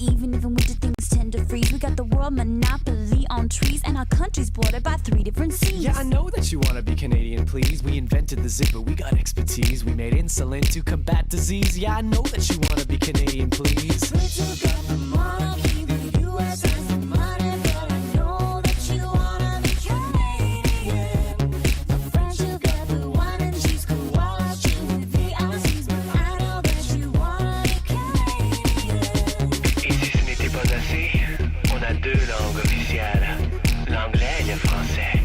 Even if in winter things tend to freeze, we got the world monopoly on trees, and our country's bordered by 3 different seas. Yeah, I know that you wanna be Canadian, please. We invented the zipper, we got expertise. We made insulin to combat disease. Yeah, I know that you wanna be Canadian, please. We took up the monarchy, the US has the money, but I know that you wanna be Canadian. The French will get the wine and cheese, koala chew with the Aussies, but I know that you wanna be Canadian. Et si ce n'était pas assez, on a 2 langues officielles, l'anglais et le français.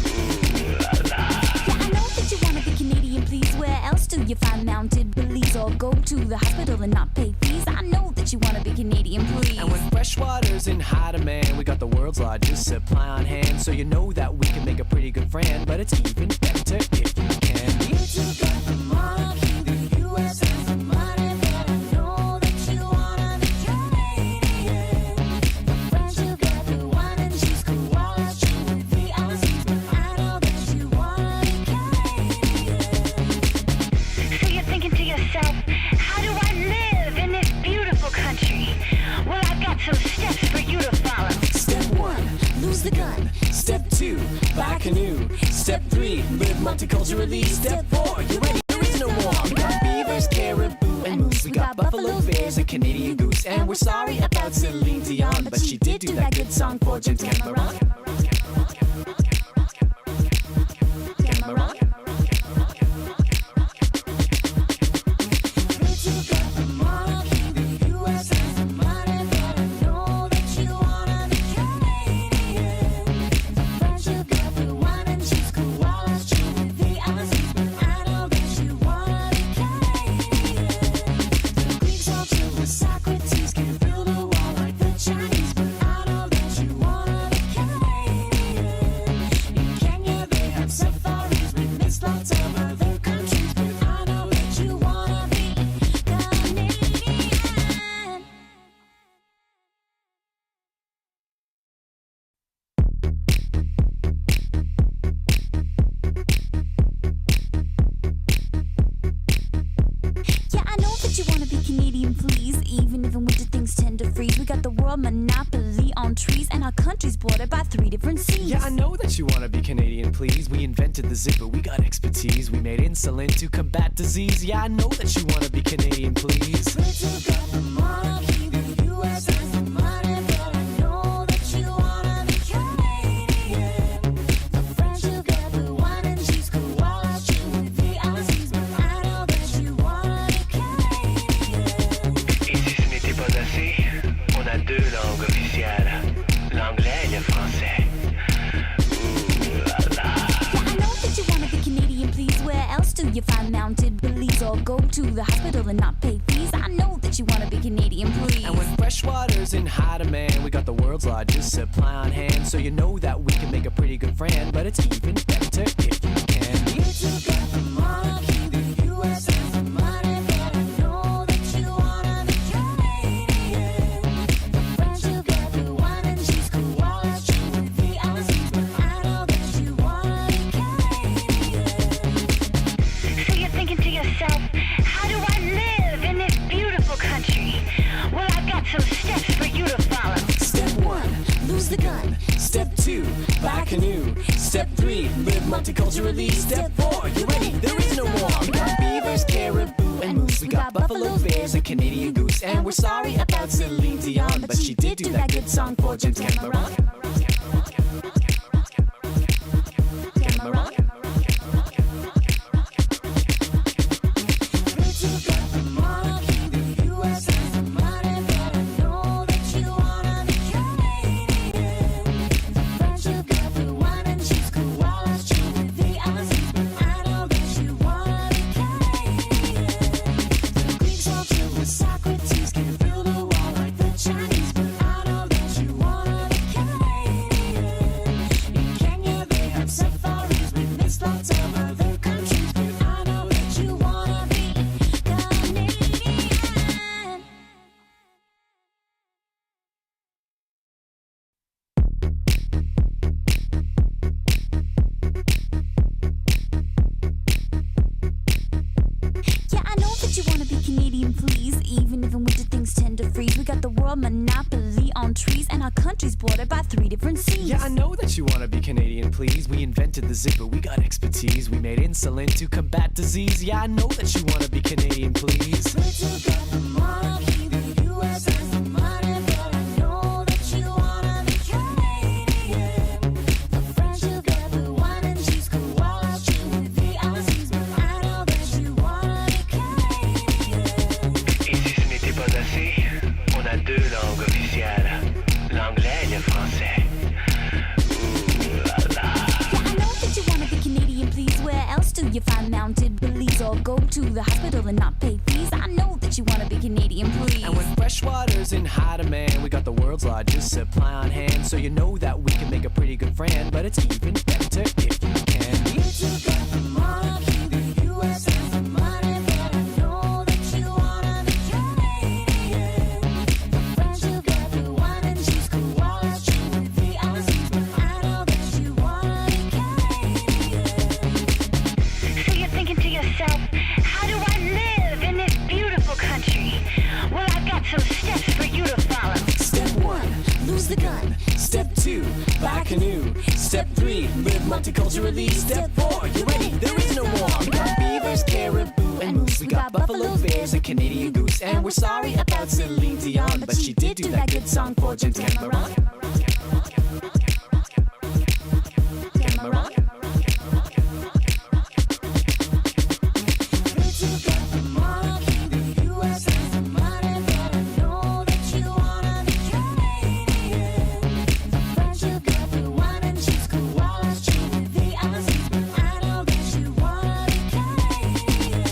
Ooh la la. Yeah, I know that you wanna be Canadian, please. Where else do you find mounted police or go to the hospital and not pay fees? I know that you wanna be Canadian, please. And when freshwater's in high demand, we got the world's largest supply on hand. So you know that we can make a pretty good friend, but it's even better if you can. You took up the monarchy, the US has the money, but I know that you wanna be Canadian. The French will get the wine and cheese, koala chew with the Aussies, but I know that you wanna be Canadian. So you're thinking to yourself, how do I live in this beautiful country? Well, I've got some steps for you to follow. Step 1, lose the gun. Step 2, buy a canoe. Step 3, live multiculturally. Step 4, you ready? There is no more. We got beavers, caribou, and moose. We got buffalo, bears, and Canadian goose. And we're sorry about Celine Dion, but she did do that good song for James Cameron. Cameron. We took up the monarchy, the US has the money, but I know that you wanna be Canadian. The French will get the wine and cheese, koalas chew with the Aussies, but I know that you wanna be Canadian. The Greeks all chill with Socrates, can't build a wall like the Chinese, but I know that you wanna be Canadian. In Kenya they have safaris, we miss lots of other countries, but I know that you wanna be Canadian. Yeah, I know that you wanna be Canadian, please. Even if in winter things tend to freeze, we got the world monopoly on trees, and our country's bordered by 3 different seas. Yeah, I know that you wanna be Canadian, please. We invented the zipper, we got expertise. We made insulin to combat disease. Yeah, I know that you wanna be Canadian, please. We took up the monarchy, the US has the money, but I know that you wanna be Canadian. The French will get the wine and cheese, koala chew with the Aussies, but I know that you wanna be Canadian. Et si ce n'était pas assez, on a 2 langues officielles, l'anglais et le français. Ooh la la. Yeah, I know that you wanna be Canadian, please. Where else do you find mounted police or go to the hospital and not pay fees? I know that you wanna be Canadian, please. And when freshwater's in high demand, we got the world's largest supply on hand. So you know that we can make a pretty good friend, but it's even better if you can. You took up the monarchy, the US has the money, but I know that you wanna be Canadian. The French will get the wine and cheese, koala chew with the Aussies, but I know that you wanna be Canadian. So you're thinking to yourself, how do I live in this beautiful country? Well, I've got some steps for you to follow. Step 1, lose the gun. Step 2, buy a canoe. Step 3, live multiculturally. Step 4, you ready? There is no more. We got beavers, caribou, and moose. We got buffalo, bears, and Canadian goose. And we're sorry about Celine Dion, but she did do that good song for James Cameron. Cameron. We took up the monarchy, the US has the money, but I know that you wanna be Canadian. The French will get the wine and cheese, koalas chew with the Aussies, but I know that you wanna be Canadian. The Greeks all chill with Socrates, can't build a wall like the Chinese, but I know that you wanna be Canadian. world monopoly on trees, and our country's bordered by 3 different seas. Yeah, I know that you wanna be Canadian, please. We invented the zipper, we got expertise. We made insulin to combat disease. Yeah, I know that you wanna be Canadian, please. We took out the monarchy, the U.S. has the money, but I know that you wanna be Canadian. The French took everyone and cheese, koalas chew with the Aussies, but I know that you wanna be Canadian. Et si ce n'était pas assez, on a 2 langues officielles, l'anglais et le français. Ooh la la. Yeah, I know that you wanna be Canadian, please. Where else do you find mounted police or go to the hospital and not pay fees? I know that you wanna be Canadian, please. And when fresh water's in high demand, we got the world's largest supply on hand. So you know that we can make a pretty good friend, but it's even better if you can. We took out the monarchy, the U.S. has the money, but I know that you wanna be Canadian. The French took everyone and cheese, koalas chew with the Aussies, but I know that you wanna be Canadian. So you're thinking to yourself, how do I live in this beautiful country? Well, I've got some steps for you to follow. Step 1, lose the gun. Step 2, buy a canoe. Step 3, live multiculturally. Step 4, you ready? There is no more. We got beavers, caribou, and moose. We got buffalo bears, a Canadian goose. And we're sorry about Celine Dion, but she did do that good song for James Cameron. Cameron. We took out the monarchy, the U.S. has the money, but I know that you wanna be Canadian. The French took everyone and cheese, koalas chew with the Aussies, but I know that you wanna be Canadian.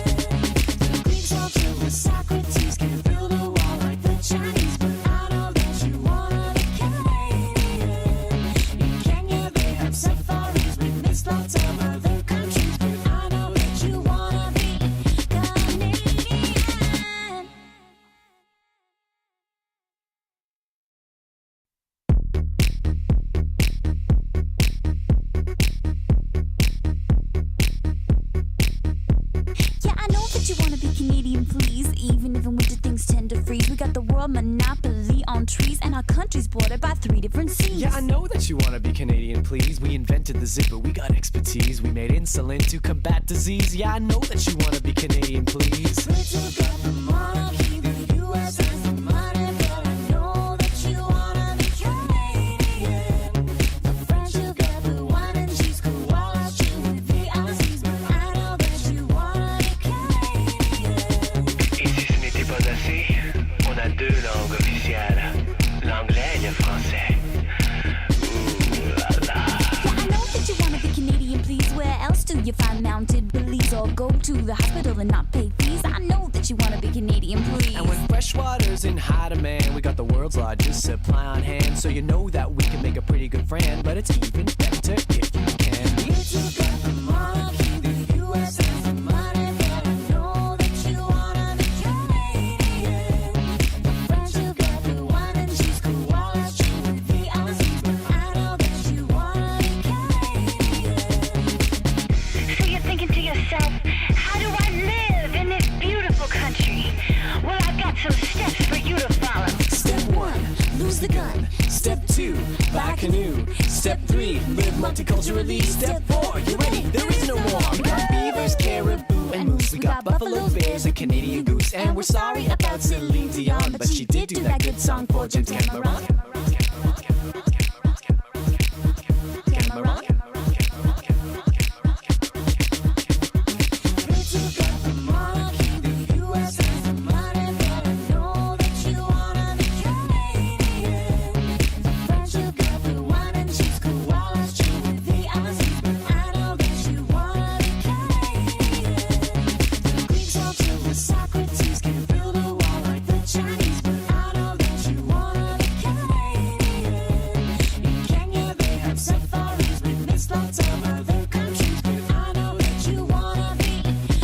The Greeks all chill with Socrates, can't build a wall like the Chinese, but I know that you wanna be Canadian. In Kenya they have safaris with mixed lots of other countries, but I know that you wanna be Canadian. Yeah, I know that you wanna be Canadian, please. Even if in winter things tend to freeze, we got the world monopoly on trees, and our country's bordered by 3 different seas. Yeah, I know that you wanna be Canadian, please. We invented the zipper, we got expertise. We made insulin to combat disease. Yeah, I know that you wanna be Canadian, please. We took out the monarchy, the U.S. has the money, but I know that you wanna be Canadian. The French took everyone and cheese, koalas chew with the Aussies, but I know that you wanna be Canadian. Et si ce n'était pas assez, on a 2 langues officielles, l'anglais et le français. Ooh la la. Yeah, I know that you wanna be Canadian, please. Where else do you find mounted police or go to the hospital and not pay fees? I know that you wanna be Canadian, please. And when fresh water's in high demand, we got the world's largest supply on hand. So you know that we can make a pretty good friend, but it's even better if you can. We took out the monarchy, the U.S. has the money, but I know that you wanna be Canadian. The French took everyone and cheese, koalas chew with the Aussies, but I know that you wanna be Canadian. So you're thinking to yourself, how do I live in this beautiful country? Well, I've got some steps for you to follow. Step 1, lose the gun. Step 2, buy a canoe. Step 3, live multiculturally. Step 4, you ready? There is no more. We got beavers, caribou, and moose. We got buffalo bears, a Canadian goose. And we're sorry about Celine Dion, but she did do that good song for James Cameron. Cameron. We took out the monarchy, the U.S. has the money, but I know that you wanna be Canadian. The French took everyone and cheese, koalas chew with the Aussies, but I know that you wanna be Canadian. The Greeks all chill with Socrates, can't build a wall like the Chinese, but I know that you wanna be Canadian. In Kenya they have safaris with mixed lots of other countries, but I know that you wanna be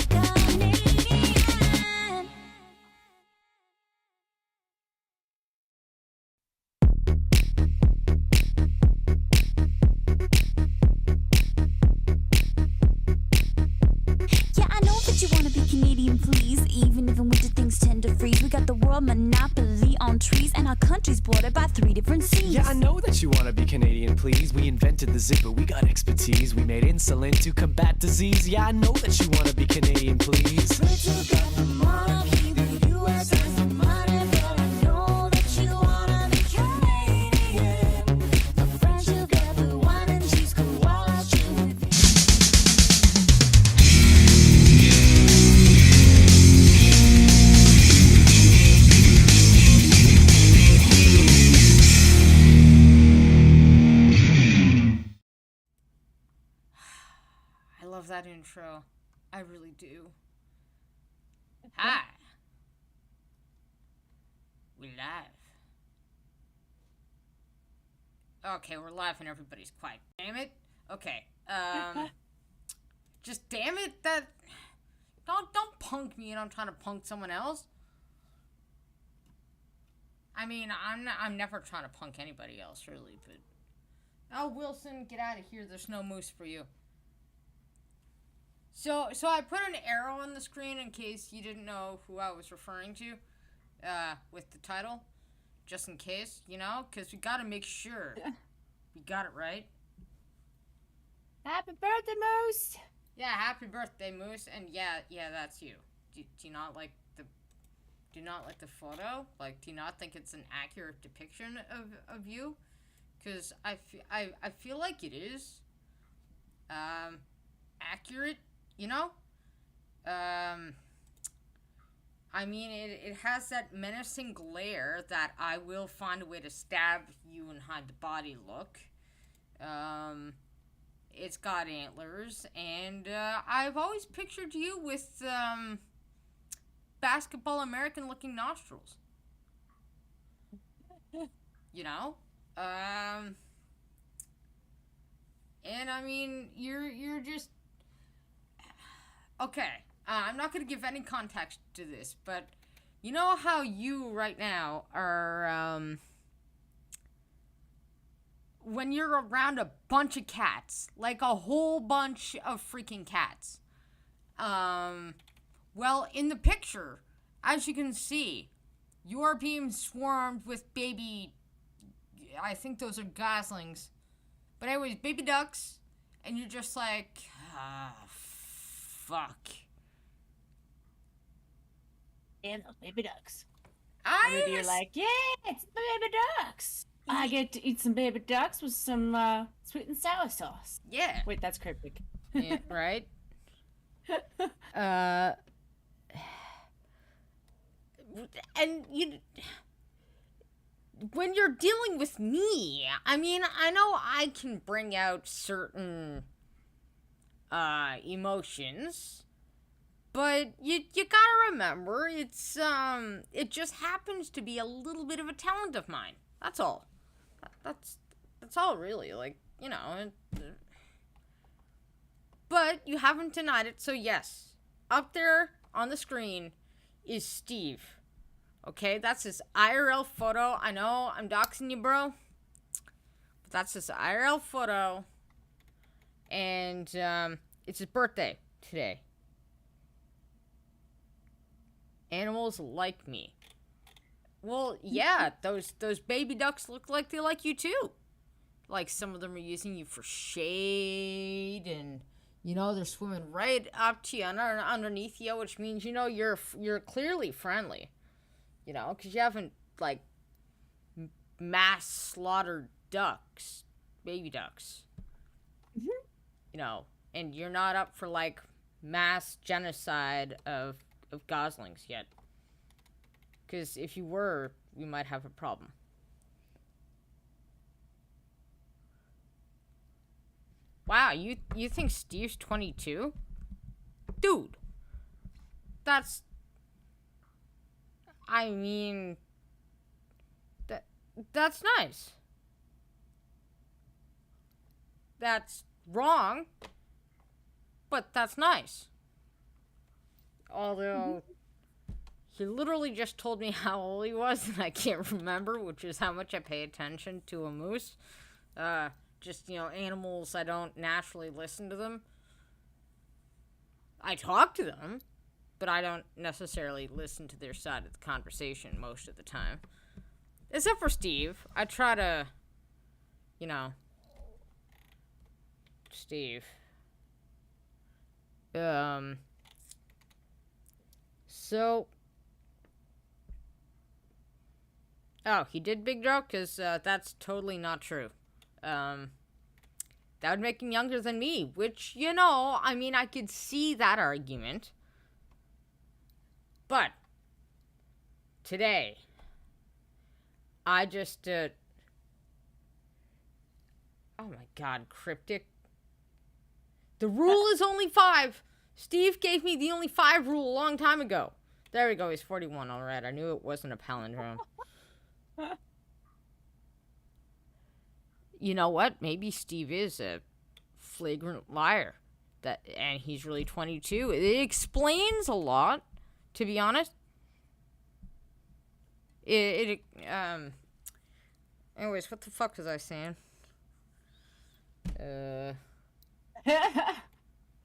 Canadian. Yeah, I know that you wanna be Canadian, please. Even if in winter things tend to freeze, we got the world monopoly on trees, and our country's bordered by 3 different seas. Yeah, I know that you wanna be Canadian, please. We invented the zipper, we got expertise. We made insulin to combat disease. Yeah, I know that you wanna be Canadian, please. We took out the monarchy, the U.S. has the money, but I know that you wanna be Canadian. The French will get the wine and cheese, koalas chew with you. I love that intro. I really do. Hi. We live. Okay, we're live and everybody's quiet. Damn it. Okay. Just damn it that don't punk me and I'm trying to punk someone else. I mean, I'm never trying to punk anybody else really, but oh, Wilson, get out of here. There's no moose for you. So I put an arrow on the screen in case you didn't know who I was referring to with the title. Just in case, you know? Because we got to make sure we got it right. Happy birthday, Moose! Yeah, happy birthday, Moose. And yeah, that's you. Do you not like the photo? Like, do you not think it's an accurate depiction of you? Because I feel like it is. Accurate. You know? I mean, it has that menacing glare that I will find a way to stab you and hide the body look. It's got antlers, and I've always pictured you with basketball American looking nostrils. You know? And I mean, you're just... Okay, I'm not going to give any context to this, but you know how you right now are, when you're around a bunch of cats, like a whole bunch of freaking cats. Well, in the picture, as you can see, you are being swarmed with baby, I think those are goslings. But anyways, baby ducks, and you're just like, fuck. And those baby ducks. I Maybe you're like, yeah, it's the baby ducks. I get to eat some baby ducks with some sweet and sour sauce. yeah, Wait, that's cryptic. yeah, right. And when you're dealing with me, I mean, I know I can bring out certain emotions, but you gotta remember it's it just happens to be a little bit of a talent of mine. That's all. That's all really, like, you know. But you haven't denied it, so yes, up there on the screen is Steve. Okay, that's his IRL photo. I know I'm doxing you, bro, but that's his IRL photo, and it's his birthday today. Animals like me. Well, yeah, those baby ducks look like they like you too. Like, some of them are using you for shade, and you know they're swimming right up to you underneath you, which means, you know, you're clearly friendly. You know, because you haven't, like, mass slaughtered ducks, baby ducks. Mhm. You know, and you're not up for, like, mass genocide of goslings yet. Because if you were, we might have a problem. Wow, you think Steve's 22? Dude, that's... I mean... That's nice. That's wrong, but that's nice. Although... He literally just told me how old he was, and I can't remember, which is how much I pay attention to a moose. Just, you know, animals, I don't naturally listen to them. I talk to them, but I don't necessarily listen to their side of the conversation most of the time. Except for Steve. I try to, Steve. So. Oh, he did big joke? Because that's totally not true. That would make him younger than me, which, I mean, I could see that argument. But, today, I just, oh my god, cryptic. The rule is only 5. Steve gave me the only 5 rule a long time ago. There we go, he's 41, alright. I knew it wasn't a palindrome. You know what? Maybe Steve is a flagrant liar. And he's really 22. It explains a lot, to be honest. Anyways, what the fuck was I saying?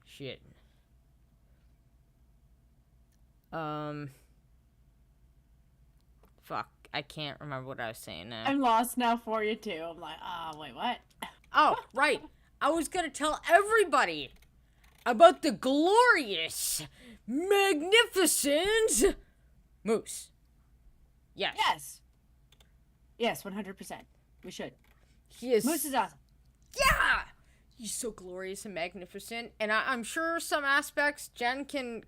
Shit. Fuck. I can't remember what I was saying now. I'm lost now for you too. I'm like, wait, what? Oh, right. I was gonna tell everybody about the glorious, magnificent Moose. Yes. Yes. Yes, 100%. We should. He is. Moose is awesome. Yeah! He's so glorious and magnificent. And I'm sure some aspects Jen can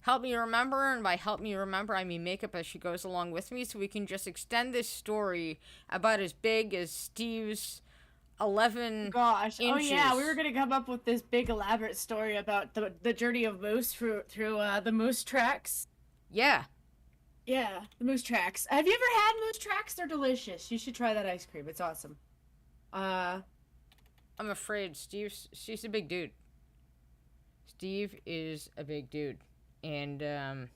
help me remember. And by help me remember, I mean make up as she goes along with me. So we can just extend this story about as big as Steve's 11 Gosh. inches. Oh, yeah. We were going to come up with this big elaborate story about the journey of Moose through the Moose tracks. Yeah. Yeah, the Moose tracks. Have you ever had Moose tracks? They're delicious. You should try that ice cream. It's awesome. I'm afraid Steve's a big dude. Steve is a big dude. And,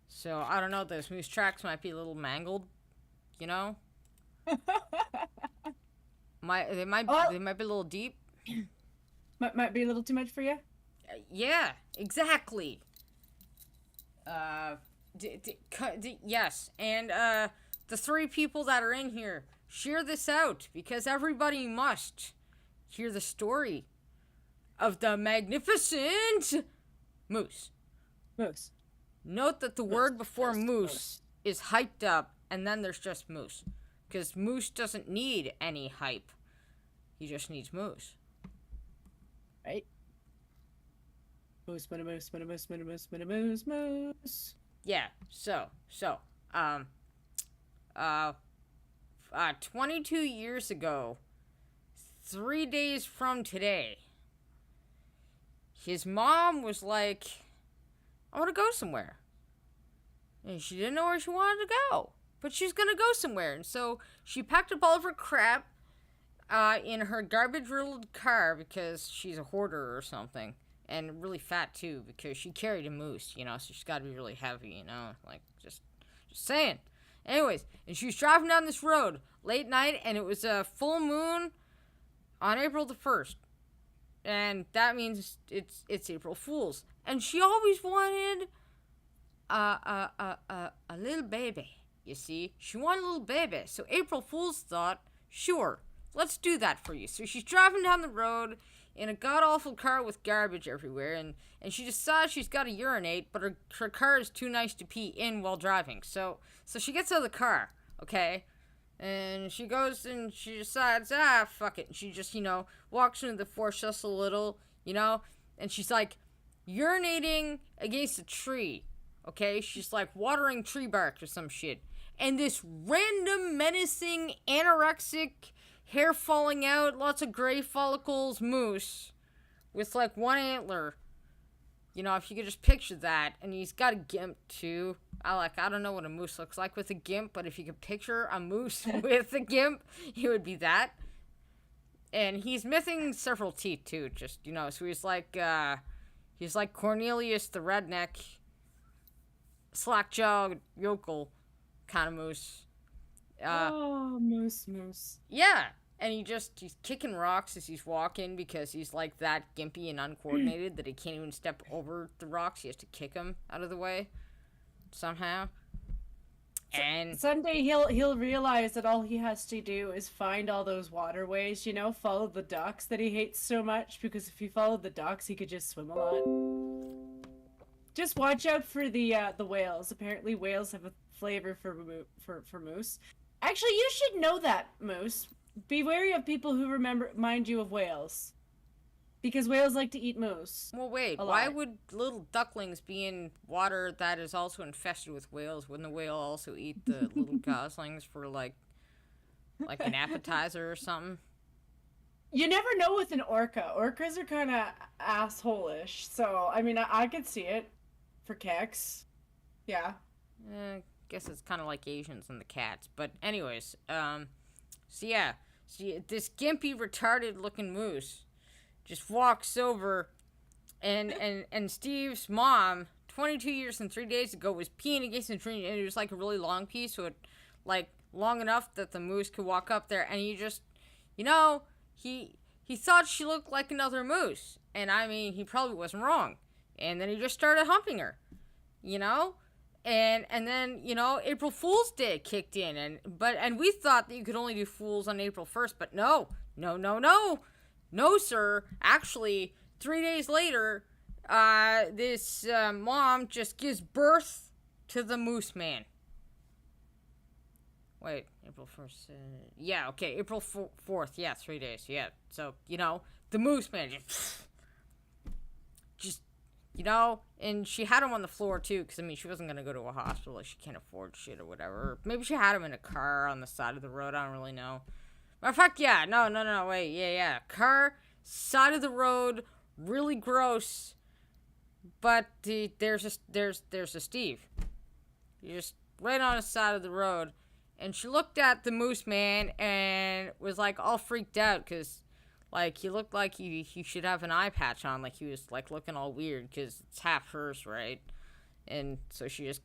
so, I don't know, those Moose tracks might be a little mangled, They might be a little deep. Might be a little too much for you? Yeah, exactly. Yes, and, the 3 people that are in here, share this out, because everybody must hear the story of the magnificent Moose. Moose. Note that the word before moose is hyped up, and then there's just Moose. Because Moose doesn't need any hype. He just needs Moose. Right? Moose, moose, moose, moose, moose, moose, moose, moose. Yeah, so, 22 years ago, 3 days from today, his mom was like, I want to go somewhere. And she didn't know where she wanted to go, but she's going to go somewhere. And so she packed up all of her crap in her garbage-riddled car because she's a hoarder or something. And really fat, too, because she carried a moose, so she's got to be really heavy, Like, just saying. Anyways, and she was driving down this road late night, and it was a full moon on April the 1st. And that means it's April Fool's. And she always wanted a little baby, you see. She wanted a little baby. So April Fool's thought, sure, let's do that for you. So she's driving down the road in a god-awful car with garbage everywhere, and she decides she's got to urinate, but her car is too nice to pee in while driving. So she gets out of the car, okay? And she goes and she decides, fuck it. And she just, walks into the forest just a little, and she's like urinating against a tree, okay? She's like watering tree bark or some shit. And this random, menacing, anorexic, hair falling out, lots of gray follicles moose with like one antler. If you could just picture that. And he's got a gimp too. I don't know what a moose looks like with a gimp, but if you could picture a moose with a gimp, it would be that. And he's missing several teeth too, just, so he's like Cornelius the redneck, slack-jawed yokel kind of moose. Moose. Yeah, and he's kicking rocks as he's walking because he's like that gimpy and uncoordinated that he can't even step over the rocks. He has to kick them out of the way somehow. And Someday he'll realize that all he has to do is find all those waterways, follow the ducks that he hates so much, because if he followed the ducks, he could just swim a lot. Just watch out for the whales. Apparently whales have a flavor for moose. Actually, you should know that, Moose. Be wary of people who remind you of whales. Because whales like to eat moose. well, wait, A why lot. would little ducklings be in water that is also infested with whales? Wouldn't the whale also eat the little goslings for like an appetizer or something? You never know with an orca. Orcas are kind of asshole-ish. So, I mean, I could see it for keks. Yeah. Guess it's kind of like Asians and the cats. But anyways, so yeah, this gimpy, retarded-looking moose just walks over, and Steve's mom, 22 years and 3 days ago, was peeing against the tree, and it was like a really long pee, so it, like, long enough that the moose could walk up there, and he just, he thought she looked like another moose, and I mean, he probably wasn't wrong, and then he just started humping her, and then, April Fool's Day kicked in, and we thought that you could only do fools on April 1st, but no, sir. Actually, 3 days later, this mom just gives birth to the Moose Man. Wait, April 1st. Yeah, okay, April 4th. Yeah, 3 days. Yeah, so, the Moose Man just, and she had him on the floor, too, because, I mean, she wasn't going to go to a hospital. Like, she can't afford shit or whatever. Maybe she had him in a car on the side of the road. I don't really know. Matter of fact, yeah, no, wait, yeah. Car, side of the road, really gross. But there's a Steve. You're just right on the side of the road. And she looked at the Moose Man and was like all freaked out because, like, he looked like he should have an eye patch on. Like, he was, like, looking all weird because it's half hers, right? And so she just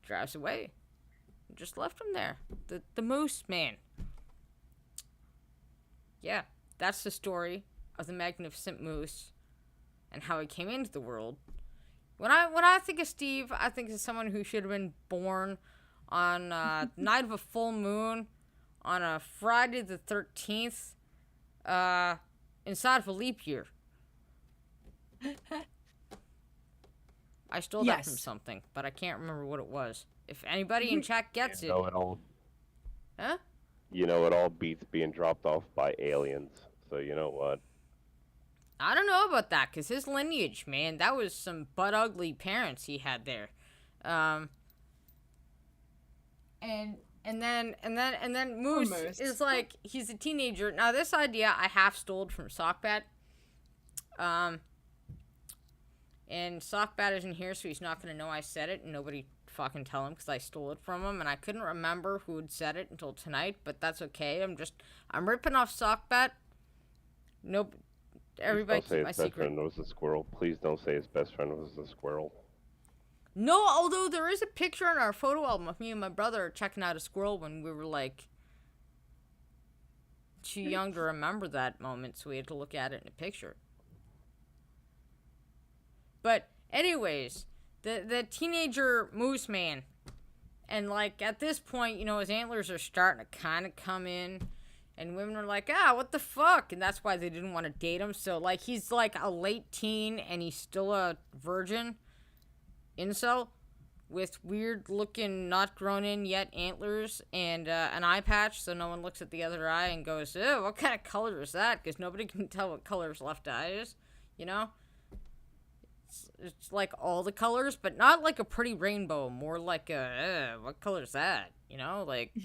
drives away. Just left him there. The Moose Man. Yeah, that's the story of the Magnificent Moose and how he came into the world. When I think of Steve, I think of someone who should have been born on night of a full moon on a Friday the 13th inside of a leap year. I stole that from Yes. something, but I can't remember what it was. If anybody in chat gets it, You know it all. huh? You know it all beats being dropped off by aliens. So you know what? I don't know about that, because his lineage, man, that was some butt-ugly parents he had there. And then Moose Moose. is like, he's a teenager. Now, this idea I half stole from Sockbat. And Sockbat isn't here, so he's not going to know I said it, and nobody fucking tell him, because I stole it from him, and I couldn't remember who had said it until tonight, but that's okay. I'm ripping off Sockbat. Nope. Everybody Please don't say keep my his best secret. friend was a squirrel. Please don't say his best friend was a squirrel. No, although there is a picture in our photo album of me and my brother checking out a squirrel when we were, like, too young to remember that moment, so we had to look at it in a picture. But, anyways, the teenager Moose Man, and, like, at this point, his antlers are starting to kind of come in, and women are like, what the fuck? And that's why they didn't want to date him. So, like, he's, like, a late teen, and he's still a virgin. Incel. With weird-looking, not grown-in yet antlers, and an eye patch, so no one looks at the other eye and goes, ew, what kind of color is that? Because nobody can tell what color his left eye is, It's like all the colors, but not like a pretty rainbow. More like what color is that? Like...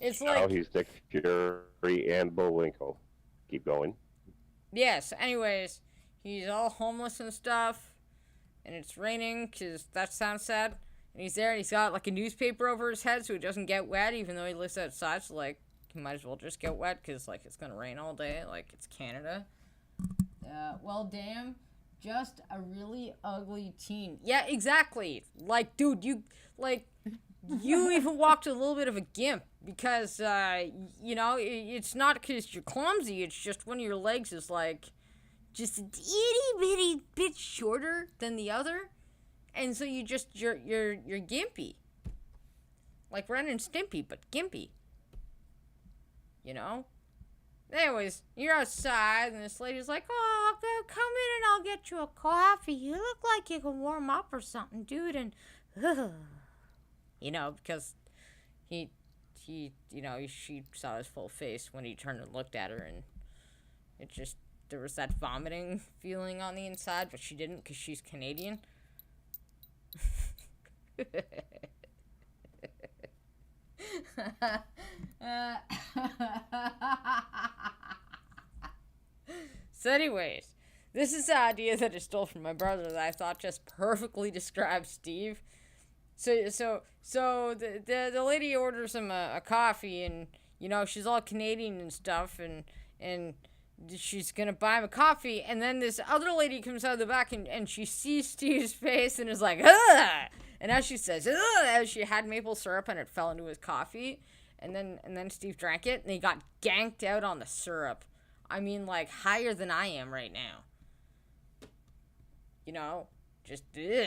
It's Now like, he's Nick Fury and Bullwinkle. Keep going. yes, anyways, he's all homeless and stuff, and it's raining, because that sounds sad, and he's there, and he's got, like, a newspaper over his head so he doesn't get wet, even though he lives outside, so, like, he might as well just get wet, because, like, it's gonna rain all day, like, it's Canada. Well, damn, just a really ugly teen. Yeah, exactly, like, dude, you even walked a little bit of a gimp because, it's not because you're clumsy. It's just one of your legs is, like, just a itty bitty bit shorter than the other. And so you're gimpy. Like Ren and Stimpy, but gimpy. You know? Anyways, you're outside, and this lady's like, "Oh, come in and I'll get you a coffee. You look like you can warm up or something, dude." And, you know, because she saw his full face when he turned and looked at her, and it just, there was that vomiting feeling on the inside, but she didn't because she's Canadian. So anyways, this is the idea that I stole from my brother that I thought just perfectly describes Steve. So the lady orders him a coffee, and you know, she's all Canadian and stuff, and she's gonna buy him a coffee, and then this other lady comes out of the back, and she sees Steve's face and is like, "Ugh!" And as she says, "Ugh!" as she had maple syrup and it fell into his coffee, and then Steve drank it, and he got ganked out on the syrup. I mean, like, higher than I am right now. You know? Just, ugh.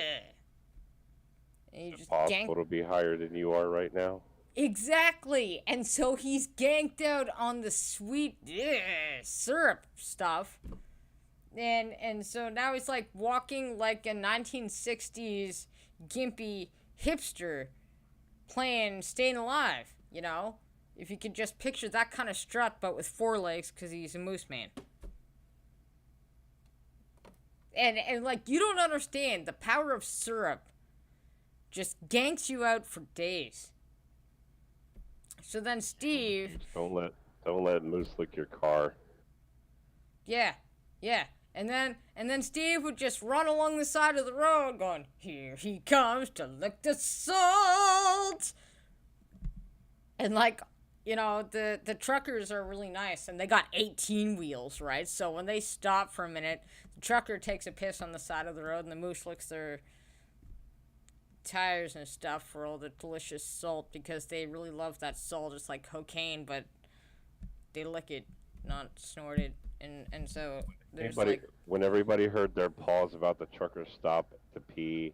And he just Possible to be higher than you are right now. Exactly. And so he's ganked out on the sweet syrup stuff. And so now he's like walking like a 1960s gimpy hipster playing Staying Alive, you know? If you could just picture that kind of strut, but with 4 legs, because he's a moose man. And like, you don't understand, the power of syrup just ganks you out for days. So then Steve... Don't let Moose lick your car. Yeah. And then Steve would just run along the side of the road going, "Here he comes to lick the salt!" And like, you know, the truckers are really nice, and they got 18 wheels, right? So when they stop for a minute, the trucker takes a piss on the side of the road, and the moose licks their tires and stuff for all the delicious salt, because they really love that salt. It's like cocaine, but they lick it, not snort it. And so there's when everybody heard their pause about the trucker stop to pee,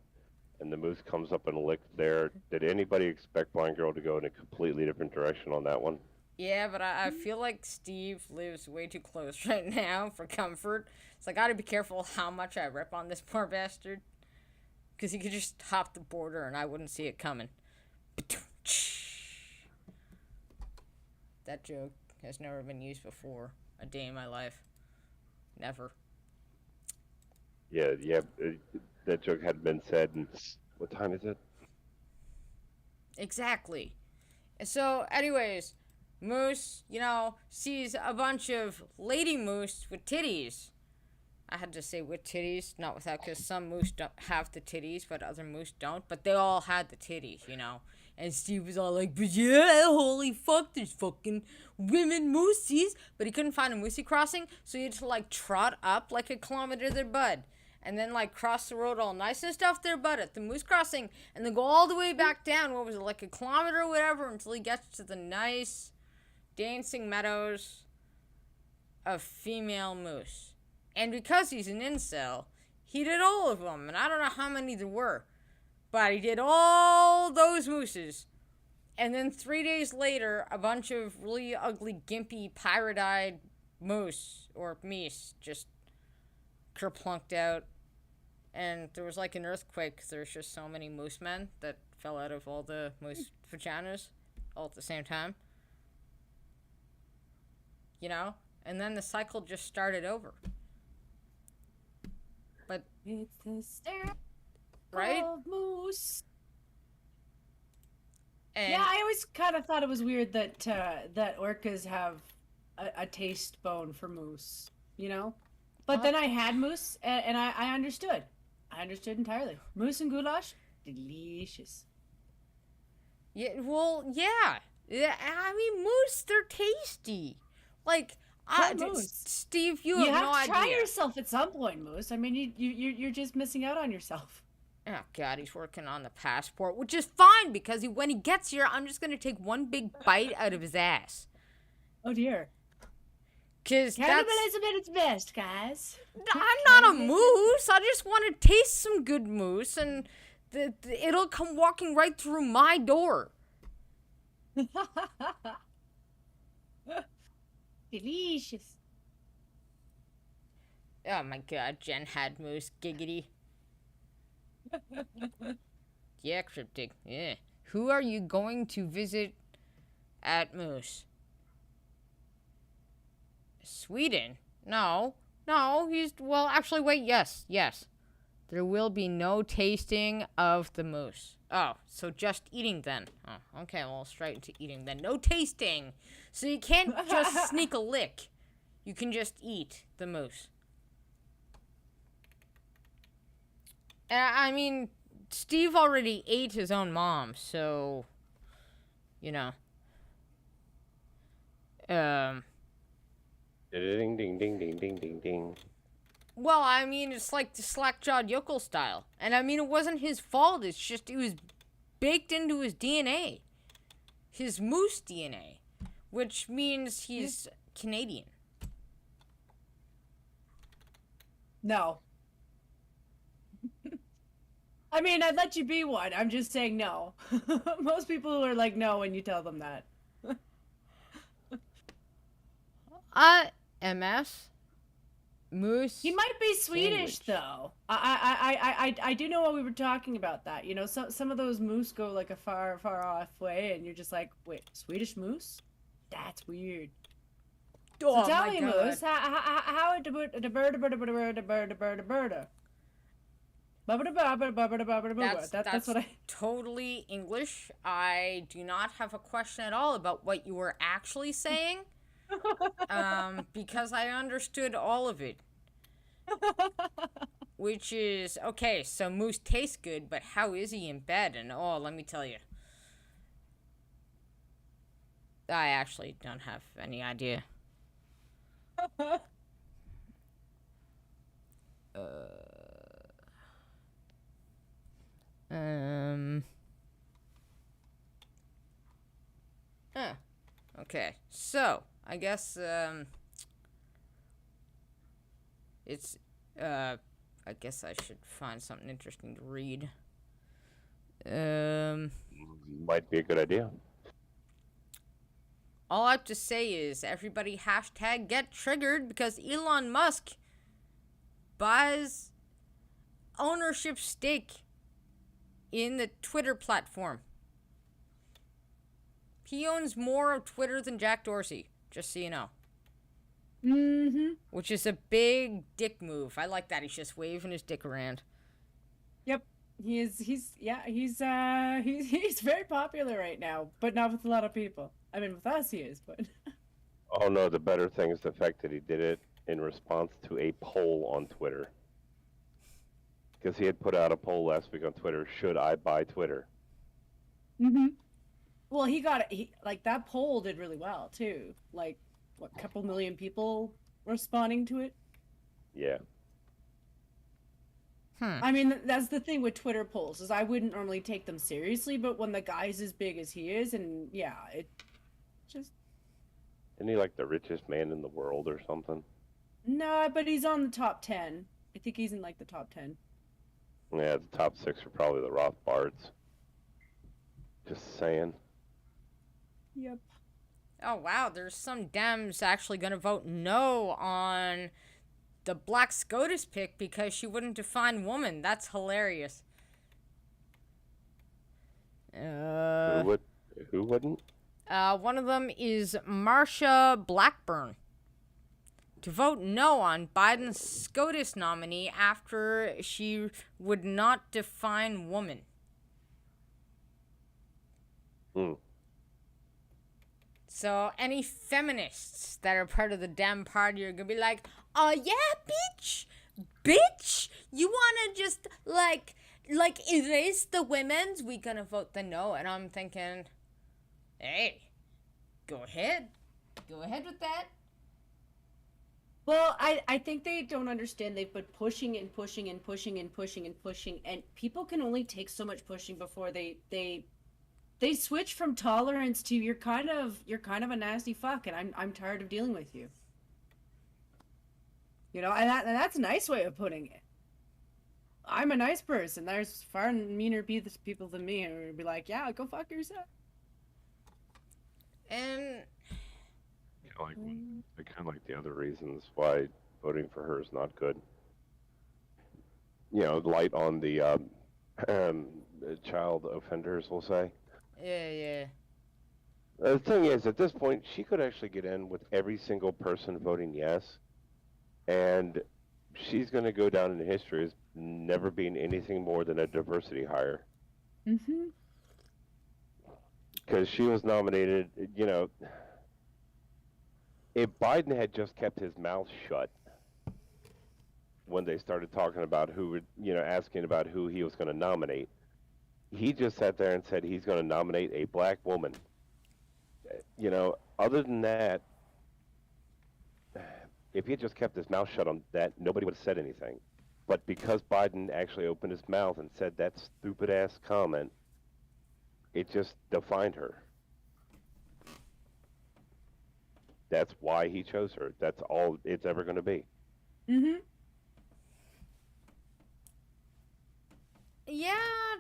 and the moose comes up and licks there, did anybody expect Blind Girl to go in a completely different direction on that one? Yeah, but I feel like Steve lives way too close right now for comfort. So I gotta be careful how much I rip on this poor bastard. Because he could just hop the border and I wouldn't see it coming. That joke has never been used before a day in my life. Never. Yeah, that joke hadn't been said, and what time is it? Exactly. So, anyways, Moose, you know, sees a bunch of lady moose with titties. I had to say with titties, not without, because some moose don't have the titties, but other moose don't. But they all had the titties, you know. And Steve was all like, "But yeah, holy fuck, there's fucking women moosies." But he couldn't find a moosey crossing, so he had to, like, trot up like a kilometer their bud. And then, like, cross the road all nice and stuff their butt at the moose crossing. And then go all the way back down, what was it, like a kilometer or whatever, until he gets to the nice dancing meadows of female moose. And because he's an incel, he did all of them. And I don't know how many there were. But he did all those mooses. And then 3 days later, a bunch of really ugly, gimpy, pirate-eyed moose, or meese, just kerplunked out. And there was like an earthquake, because there's just so many moose men that fell out of all the moose vaginas all at the same time. You know? And then the cycle just started over. But... It's the stare right? of moose. And Yeah, I always kind of thought it was weird that that orcas have a taste bone for moose, you know? But then I had moose, and I understood. I understood entirely. Moose and goulash, delicious. Yeah, well, yeah. I mean, moose, they're tasty. Like, moose. Steve, you You have no have to try idea. yourself at some point, Moose. I mean, you're just missing out on yourself. Oh, God, he's working on the passport, which is fine, because when he gets here, I'm just going to take one big bite out of his ass. Oh, dear. Cause that's Cannibalism at its best, guys. I'm not a moose. I just want to taste some good moose, and it'll come walking right through my door. Delicious. Oh my god, Jen had moose. Giggity. Yeah, cryptic. Yeah. Who are you going to visit at Moose? Sweden? No. No, well, actually, wait, yes. There will be no tasting of the moose. Oh, so just eating then. Oh, okay, well, straight into eating then. No tasting! So you can't just sneak a lick. You can just eat the moose. I mean, Steve already ate his own mom, so, you know. Ding ding ding ding ding ding ding. Well, I mean, it's like the slack-jawed yokel style. And I mean, it wasn't his fault. It's just, it was baked into his DNA. His moose DNA. Which means he's Canadian. No. I mean, I'd let you be one. I'm just saying no. Most people are like no when you tell them that. MS? Moose? He might be Swedish Sandwich. though. I do know what we were talking about that. You know, some of those moose go like a far off way, and you're just like, wait, Swedish moose? That's weird. Oh So tell my me, God. moose, how the bird. That's what I. Totally English. I do not have a question at all about what you were actually saying. Because I understood all of it. Which is, okay, so Moose tastes good, but how is he in bed? And oh, let me tell you. I actually don't have any idea. Okay, so I guess it's I guess I should find something interesting to read. Might be a good idea. All I have to say is everybody hashtag get triggered because Elon Musk buys ownership stake in the Twitter platform. He owns more of Twitter than Jack Dorsey, just so you know. Mm-hmm. Which is a big dick move. I like that. He's just waving his dick around. Yep. He's very popular right now, but not with a lot of people. I mean, with us he is, but Oh no, the better thing is the fact that he did it in response to a poll on Twitter. Because he had put out a poll last week on Twitter, should I buy Twitter? mm-hmm. Well, he got it. Like that poll did really well too. Like, what, couple million people responding to it? Yeah. I mean, that's the thing with Twitter polls is I wouldn't normally take them seriously, but when the guy's as big as he is, and yeah, it just Isn't he like the richest man in the world or something? no. But he's on the top 10. I think he's in like the top 10. Yeah, the top 6 are probably the Rothbards. Just saying. Yep. Oh, wow. There's some Dems actually going to vote no on the Black SCOTUS pick because she wouldn't define woman. That's hilarious. Who wouldn't? One of them is Marsha Blackburn to vote no on Biden's SCOTUS nominee after she would not define woman. So any feminists that are part of the Dem party are gonna be like, oh yeah, bitch, you wanna just like erase the women's? We gonna vote the no. And I'm thinking, hey, go ahead with that. Well, I think they don't understand. They've been pushing and pushing and pushing and pushing and pushing, and people can only take so much pushing before they switch from tolerance to you're kind of a nasty fuck, and I'm tired of dealing with you. You know, and that's a nice way of putting it. I'm a nice person. There's far meaner people than me who would be like, yeah, go fuck yourself. And Like, I kind of like the other reasons why voting for her is not good. You know, light on the child offenders, we'll say. yeah. The thing is, at this point, she could actually get in with every single person voting yes, and she's going to go down in history as never being anything more than a diversity hire. Mm-hmm. Because she was nominated, you know, if Biden had just kept his mouth shut when they started talking about who would, you know, asking about who he was going to nominate, he just sat there and said he's going to nominate a black woman. You know, other than that, if he had just kept his mouth shut on that, nobody would have said anything. But because Biden actually opened his mouth and said that stupid-ass comment, it just defined her. That's why he chose her. That's all it's ever going to be. Mm-hmm. Yeah,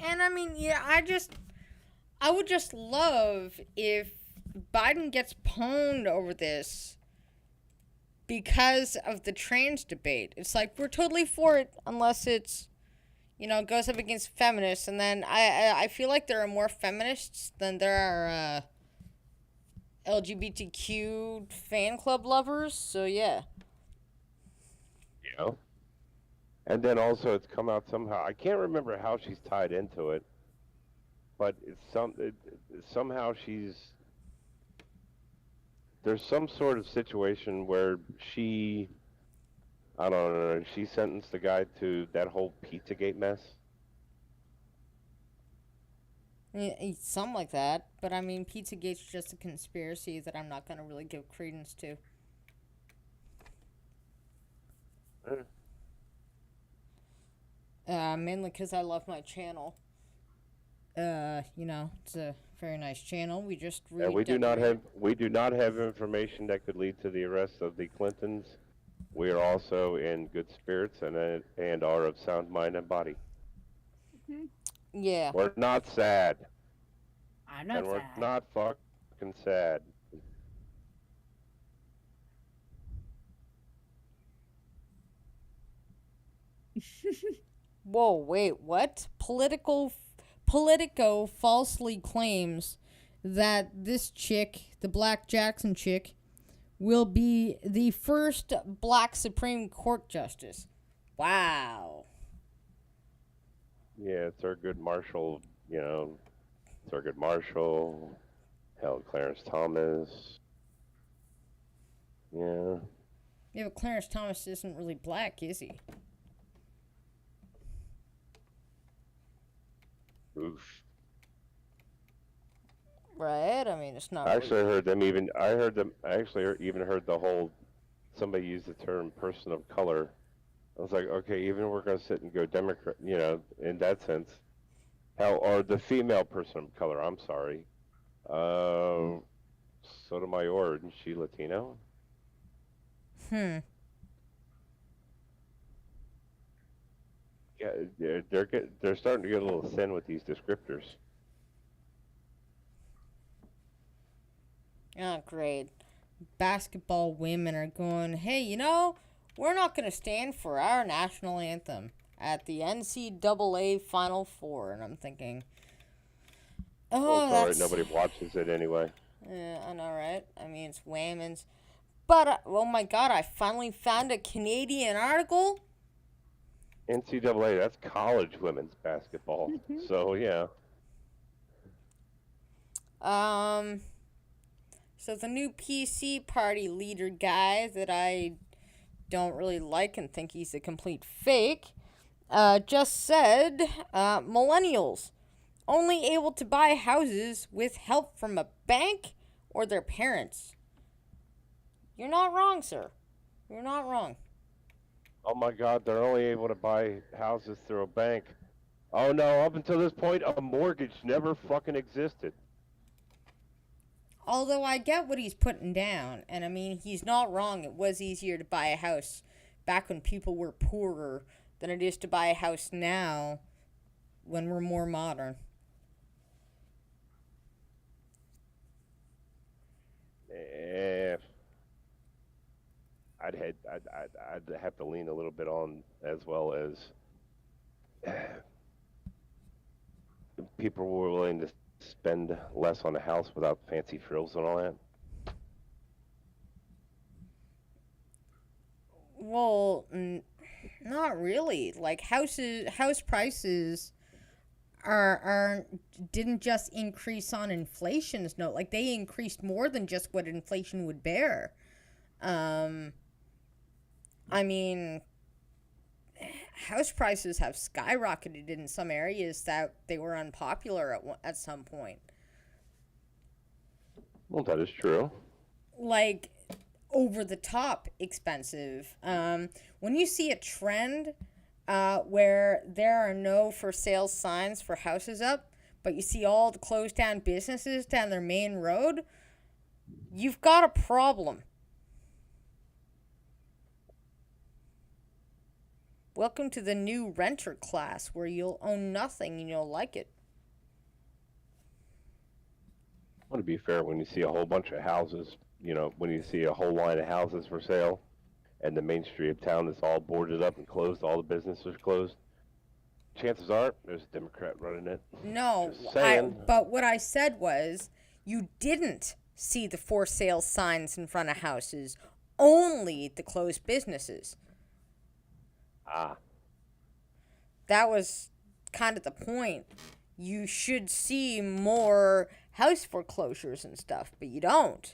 and I mean, yeah, I would just love if Biden gets pwned over this because of the trans debate. It's like, we're totally for it unless it's, you know, goes up against feminists, and then I feel like there are more feminists than there are LGBTQ fan club lovers, so yeah. You know? And then also it's come out somehow. I can't remember how she's tied into it, but somehow there's some sort of situation where I don't know, she sentenced the guy to that whole Pizzagate mess. Yeah, something like that, but I mean, Pizzagate's just a conspiracy that I'm not going to really give credence to. Mainly because I love my channel. You know, it's a very nice channel. We just And we do not have information that could lead to the arrest of the Clintons. We are also in good spirits and are of sound mind and body. Yeah. We're not sad. I'm not And we're sad. not fucking sad. Whoa, wait, what? Politico falsely claims that this chick, the Black Jackson chick, will be the first black Supreme Court justice. Wow. Yeah, Thurgood Marshall, you know, Thurgood Marshall, hell, Clarence Thomas. Yeah. Yeah, but Clarence Thomas isn't really black, is he? Oof. Right? I mean, it's not. I actually heard them even. I actually even heard the whole. Somebody used the term "person of color." I was like, okay, even we're gonna sit and go Democrat, you know, in that sense. How or the female person of color? I'm sorry. Sotomayor, isn't she Latino? Yeah, they're starting to get a little thin with these descriptors. Oh, great. Basketball women are going, hey, you know, we're not going to stand for our national anthem at the NCAA Final Four. And I'm thinking, Well, oh, it's that's... alright, nobody watches it anyway. Yeah, I know, right? I mean, it's women's. But, oh my god, I finally found a Canadian article. NCAA, that's college women's basketball. So, yeah. So the new PC party leader guy that I don't really like and think he's a complete fake, just said, millennials only able to buy houses with help from a bank or their parents. You're not wrong, sir. You're not wrong. Oh my God, they're only able to buy houses through a bank. Oh no, up until this point, a mortgage never fucking existed. Although I get what he's putting down, and I mean, he's not wrong. It was easier to buy a house back when people were poorer than it is to buy a house now when we're more modern. I'd have to lean a little bit on as well as people were willing to spend less on a house without fancy frills and all that. Well, not really. Like house prices are didn't just increase on inflation's note. Like they increased more than just what inflation would bear. I mean, house prices have skyrocketed in some areas that they were unpopular at some point. Well, that is true. Like over the top expensive. When you see a trend where there are no for sale signs for houses up, but you see all the closed down businesses down their main road, you've got a problem. Welcome to the new renter class where you'll own nothing and you'll like it. Well, to be fair, when you see a whole bunch of houses, when you see a whole line of houses for sale and the main street of town is all boarded up and closed, all the businesses are closed, chances are there's a Democrat running it. No, Just saying. but what I said was you didn't see the for sale signs in front of houses, only the closed businesses. Ah, That was kind of the point. You should see more house foreclosures and stuff, but you don't.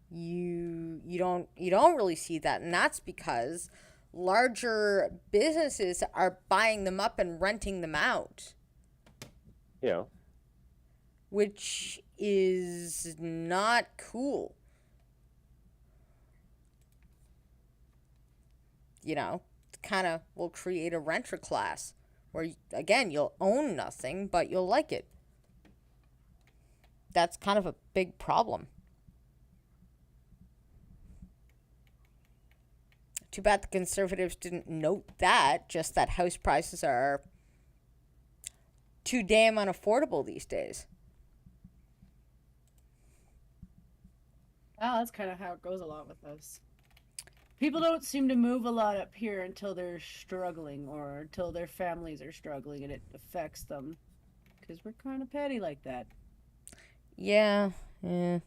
You don't really see that, and that's because larger businesses are buying them up and renting them out, yeah. which is not cool. Kind of will create a renter class where, again, you'll own nothing, but you'll like it. That's kind of a big problem. Too bad the conservatives didn't note that, just that house prices are too damn unaffordable these days. Well, that's kind of how it goes along with us. People don't seem to move a lot up here until they're struggling or until their families are struggling and it affects them. Because we're kind of petty like that. Yeah. Don't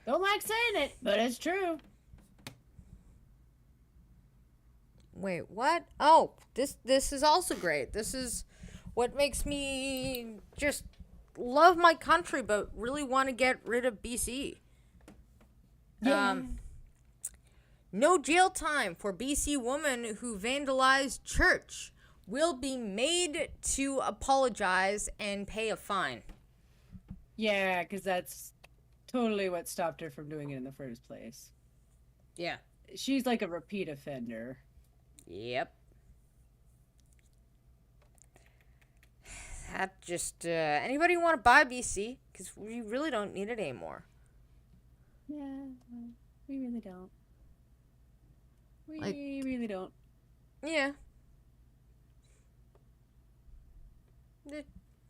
like saying it, but it's true. Wait, what? Oh, this is also great. This is what makes me just love my country, but really want to get rid of BC. Yeah. No jail time for BC woman who vandalized church. Will be made to apologize and pay a fine. Yeah, because that's totally what stopped her from doing it in the first place. Yeah. She's like a repeat offender. Yep. That just, anybody want to buy BC? Because we really don't need it anymore. Yeah, we really don't. We Like- really don't. Yeah.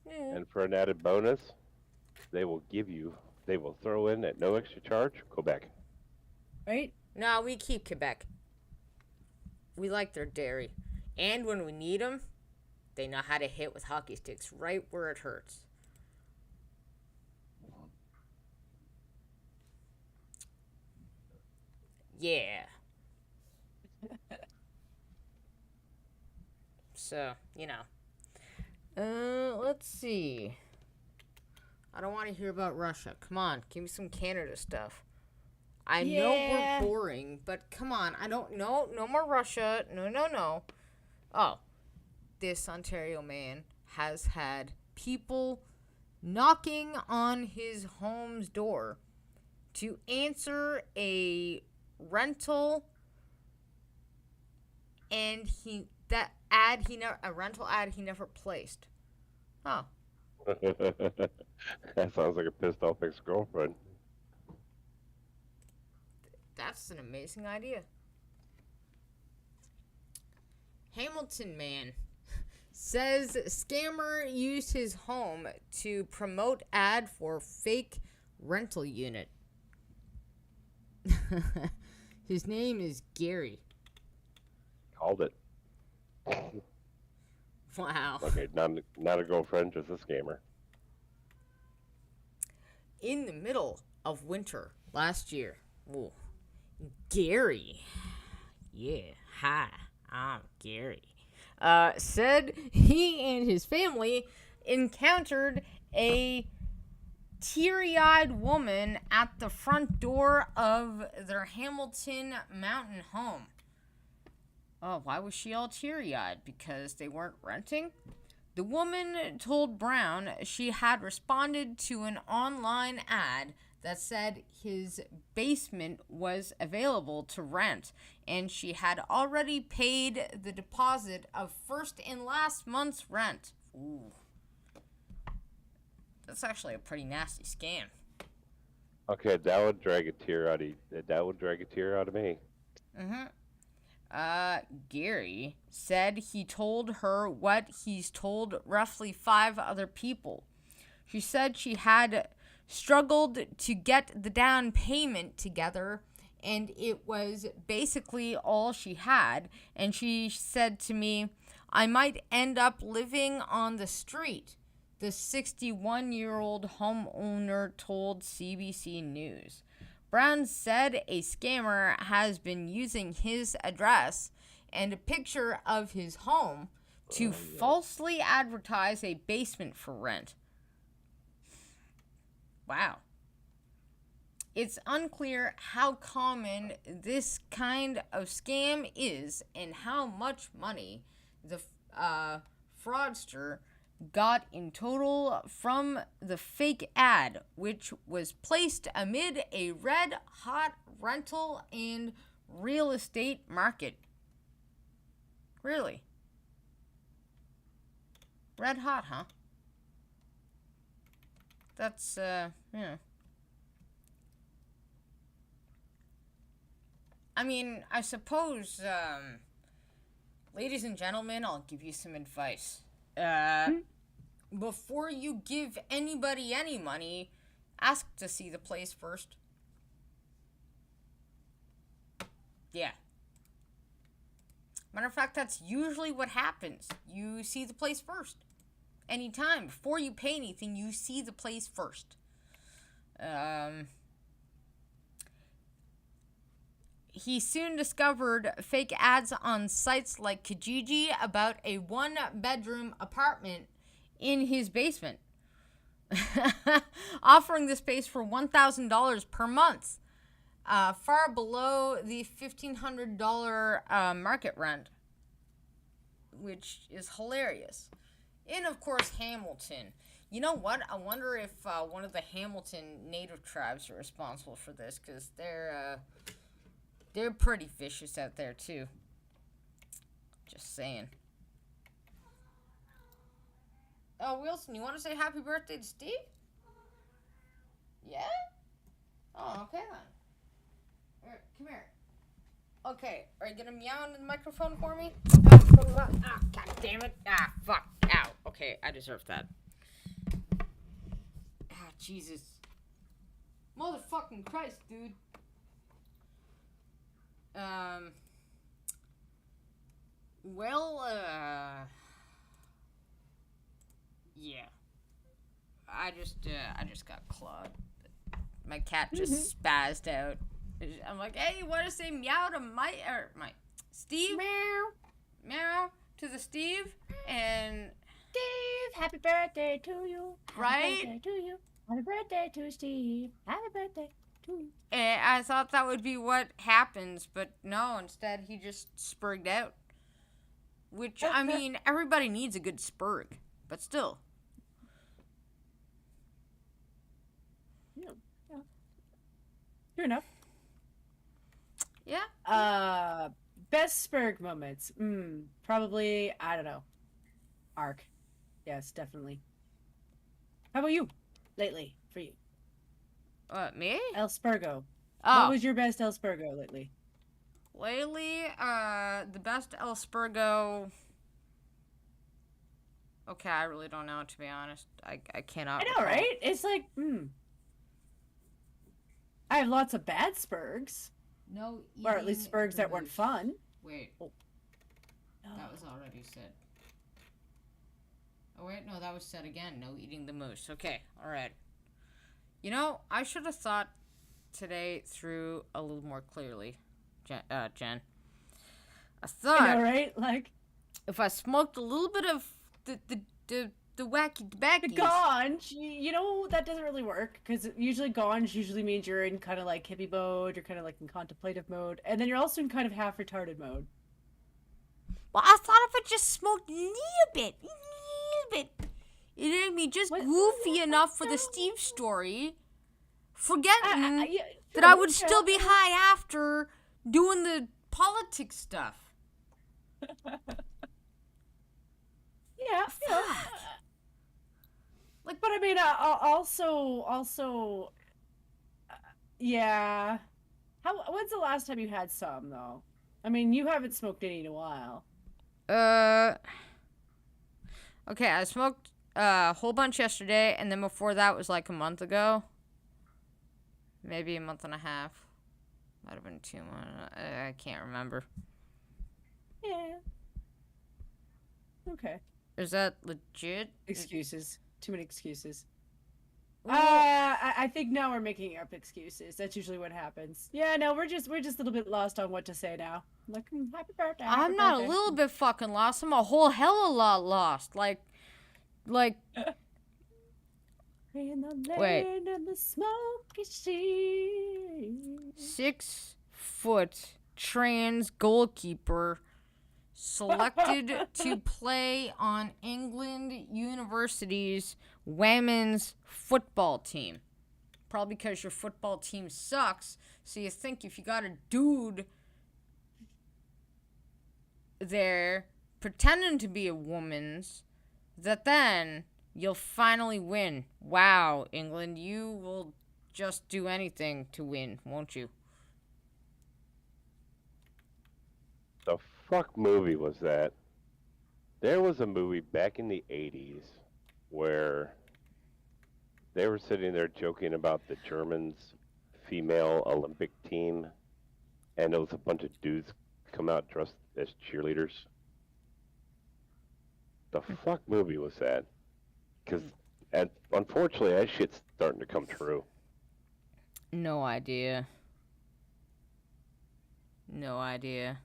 And for an added bonus, they will throw in at no extra charge, Quebec. Right? No, we keep Quebec. We like their dairy. And when we need them, they know how to hit with hockey sticks right where it hurts. Yeah. So, let's see. I don't want to hear about Russia. Come on, give me some Canada stuff. I know Yeah. we're boring, but come on. I don't know. No more Russia. No. Oh, this Ontario man has had people knocking on his home's door to answer a rental, and a rental ad he never placed. Huh. That sounds like a pissed off ex-girlfriend. That's an amazing idea. Hamilton man says scammer used his home to promote ad for fake rental unit. His name is Gary. Called it. Wow. Okay, not a girlfriend, just a scammer. In the middle of winter last year, ooh, Gary, yeah, hi, I'm Gary, said he and his family encountered a teary-eyed woman at the front door of their Hamilton mountain home. Oh, why was she all teary-eyed? Because they weren't renting? The woman told Brown she had responded to an online ad that said his basement was available to rent, and she had already paid the deposit of first and last month's rent. Ooh. That's actually a pretty nasty scam. Okay, that would drag a tear out of me. Mm-hmm. Gary said he told her what he's told roughly 5 other people. She said she had struggled to get the down payment together, and it was basically all she had. And she said to me, I might end up living on the street, the 61-year-old homeowner told CBC News. Brown said a scammer has been using his address and a picture of his home to falsely advertise a basement for rent. Wow. It's unclear how common this kind of scam is and how much money the fraudster got in total from the fake ad, which was placed amid a red-hot rental and real estate market. Really? Red hot, huh? That's, yeah. I mean, I suppose, ladies and gentlemen, I'll give you some advice. Before you give anybody any money, ask to see the place first. Yeah. Matter of fact, that's usually what happens. You see the place first. Anytime. Before you pay anything, you see the place first. He soon discovered fake ads on sites like Kijiji about a 1-bedroom apartment in his basement, offering the space for $1,000 per month, far below the $1,500 market rent, which is hilarious. And of course, Hamilton. You know what? I wonder if one of the Hamilton native tribes are responsible for this, because they're pretty vicious out there too. Just saying. Oh, Wilson, you want to say happy birthday to Steve? Yeah? Oh, okay then. All right, come here. Okay, are you gonna meow into the microphone for me? Ah, god damn it. Ah, fuck. Ow. Okay, I deserve that. Ah, Jesus. Motherfucking Christ, dude. Yeah. I just got clawed. My cat just spazzed out. I'm like, hey, you want to say meow to my Steve? Meow. Meow to the Steve, and Steve, happy birthday to you. Right? Happy birthday to you. Happy birthday to Steve. Happy birthday to you. and I thought that would be what happens, but no, instead he just spurged out. Which, I mean, everybody needs a good spurg, but still. Yeah. Fair enough. Yeah. Best Spurg moments. Probably, I don't know. Arc. Yes, definitely. How about you? Lately, for you. Me? El Spurgo. Oh, What was your best El Spurgo lately? lately, the best El Spurgo. Okay, I really don't know, to be honest. I cannot I know, recall. right? It's like, I have lots of bad Spurgs, No, or at least Spurgs that weren't fun. Wait, Oh. that was already said. Oh wait, no, that was said again. No eating the moose. Okay, all right. You know, I should have thought today through a little more clearly, Jen. I thought I know, right? Like, if I smoked a little bit of the wacky the tobacco. ganj, you know, that doesn't really work because usually ganj usually means you're in kind of like hippie mode, you're kind of like in contemplative mode, and then you're also in kind of half retarded mode. Well, I thought if I just smoked a little bit, it made me just What- goofy enough for the Steve story, forgetting Yeah, that I true, would still be high after doing the politics stuff. Yeah, yeah. Like, But I mean, also, yeah. When's the last time you had some though? I mean, you haven't smoked any in a while. Okay, I smoked a whole bunch yesterday, and then before that was like a month ago. Maybe a month and a half. Might have been 2 months. I can't remember. Yeah. Okay. Is that legit? Excuses. Too many excuses. Well, I think now we're making up excuses. That's usually what happens. Yeah, no, we're just a little bit lost on what to say now. Like, happy birthday. happy I'm not a birthday." little bit fucking lost. I'm a whole hell of a lot lost. Like, In the Wait. land of the smoky sea. 6 foot trans goalkeeper selected to play on England University's women's football team. Probably because your football team sucks, so you think if you got a dude there pretending to be a woman's, that then you'll finally win. Wow, England, you will just do anything to win, won't you? The fuck movie was that? There was a movie back in the 80s where they were sitting there joking about the Germans' female Olympic team, and it was a bunch of dudes come out dressed as cheerleaders. The fuck movie was that? Because, unfortunately, that shit's starting to come true. No idea. No idea.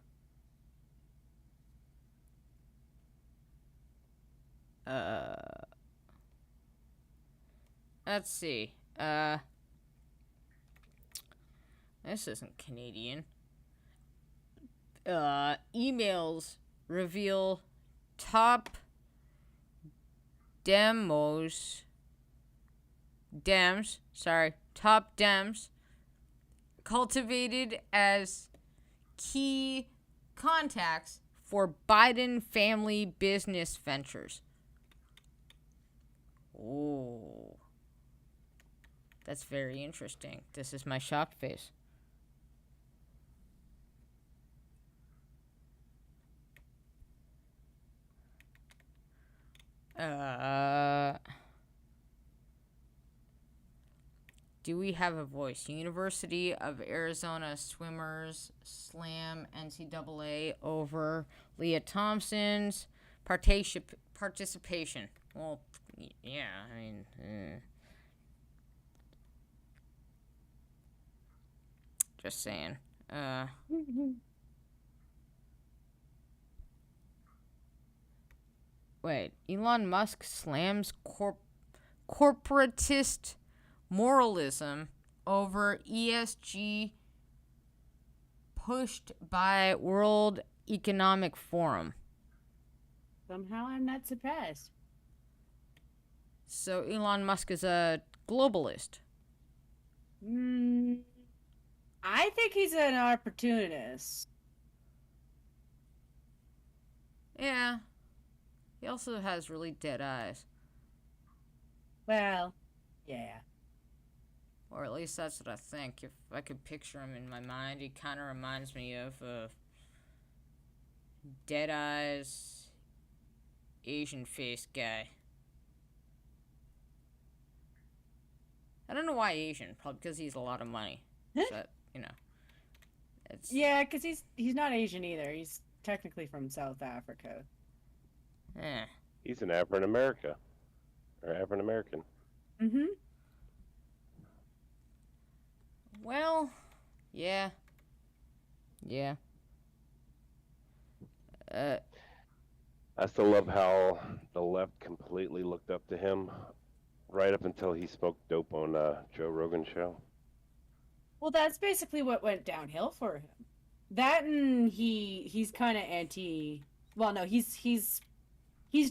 Let's see. This isn't Canadian. Emails reveal top top Dems cultivated as key contacts for Biden family business ventures. Oh, that's very interesting. This is my shocked face. Do we have a voice? University of Arizona swimmers slam NCAA over Leah Thompson's participation. Well, yeah, I mean, just saying. Wait, Elon Musk slams corporatist moralism over ESG pushed by World Economic Forum. Somehow I'm not surprised. So Elon Musk is a globalist. I think he's an opportunist. Yeah. He also has really dead eyes. Well, yeah. Or at least that's what I think. If I could picture him in my mind, he kind of reminds me of Dead Eyes, Asian face guy. I don't know why Asian. Probably because he's a lot of money. But, you know. It's, Yeah, because he's not Asian either. He's technically from South Africa. eh. He's an African American. Or African American. Mm-hmm. Well, yeah. Yeah. I still love how the left completely looked up to him right up until he smoked dope on Joe Rogan's show. Well, that's basically what went downhill for him. That and he's kind of anti. Well, no, he's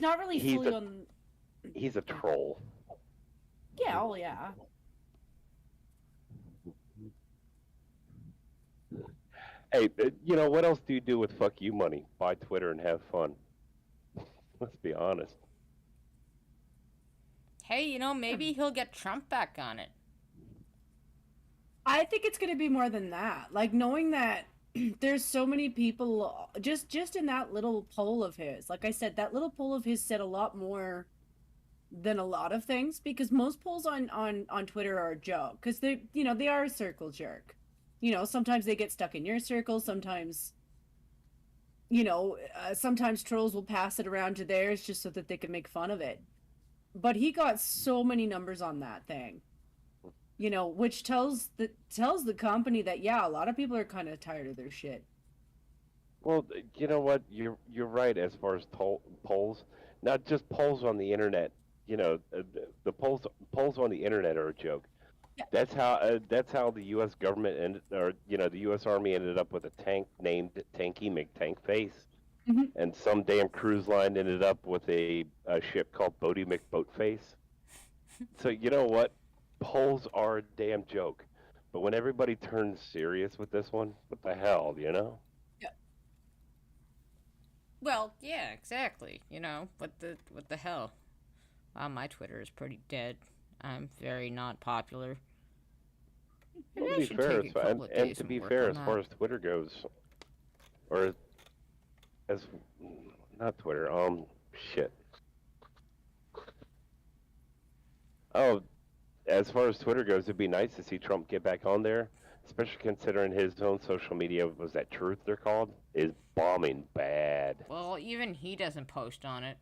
not really He's fully a- on. He's a troll. Yeah, oh yeah. Hey, you know, what else do you do with fuck you money? Buy Twitter and have fun. Let's be honest. Hey, you know, maybe he'll get Trump back on it. I think it's going to be more than that. Like knowing that there's so many people just in that little poll of his. Like I said, that little poll of his said a lot more than a lot of things because most polls on Twitter are a joke because they, you know, they are a circle jerk. You know, sometimes they get stuck in your circle, sometimes you know, sometimes trolls will pass it around to theirs just so that they can make fun of it. But he got so many numbers on that thing. You know, which tells the company that yeah, a lot of people are kind of tired of their shit. Well, you know what? You're right as far as polls, not just polls on the internet. You know, the polls on the internet are a joke. Yeah. That's how the U.S. government the U.S. Army ended up with a tank named Tanky McTankface, Mhm. and some damn cruise line ended up with a ship called Bodie McBoatface. So you know what? Polls are a damn joke, but when everybody turns serious with this one, what the hell, you know? Well, yeah, exactly. You know, what the hell? Wow, my Twitter is pretty dead. I'm very not popular. Well, Maybe I to be should fair, take a couple of and days to and be work fair, on as that. far as Twitter goes, or as not Twitter, shit. Oh, as far as Twitter goes, it'd be nice to see Trump get back on there, especially considering his own social media, was that Truth they're called, is bombing bad. Well, even he doesn't post on it.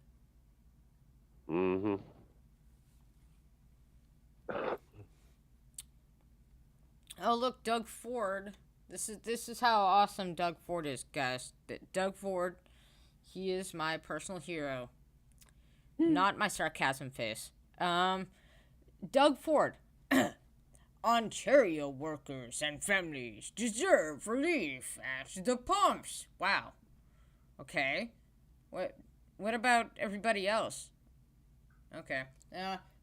Mm-hmm. Oh, look, Doug Ford. This is how awesome Doug Ford is, guys. Doug Ford, he is my personal hero. Not my sarcasm face. Doug Ford. Ontario workers and families deserve relief at the pumps. Wow. Okay. What about everybody else? Okay.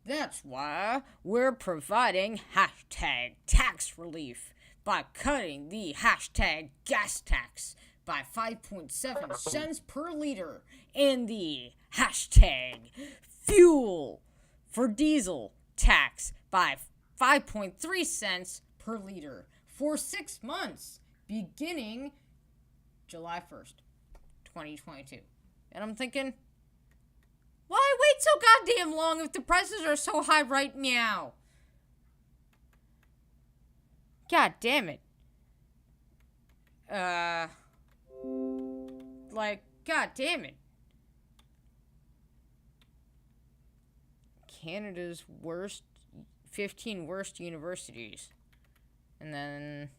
That's why we're providing hashtag tax relief by cutting the hashtag gas tax by 5.7 cents per liter and the hashtag fuel for diesel tax by 5.3 cents per liter for 6 months beginning July 1st, 2022. And I'm thinking, why wait so goddamn long if the prices are so high right now? God damn it. God damn it. Canada's 15 worst universities. And then...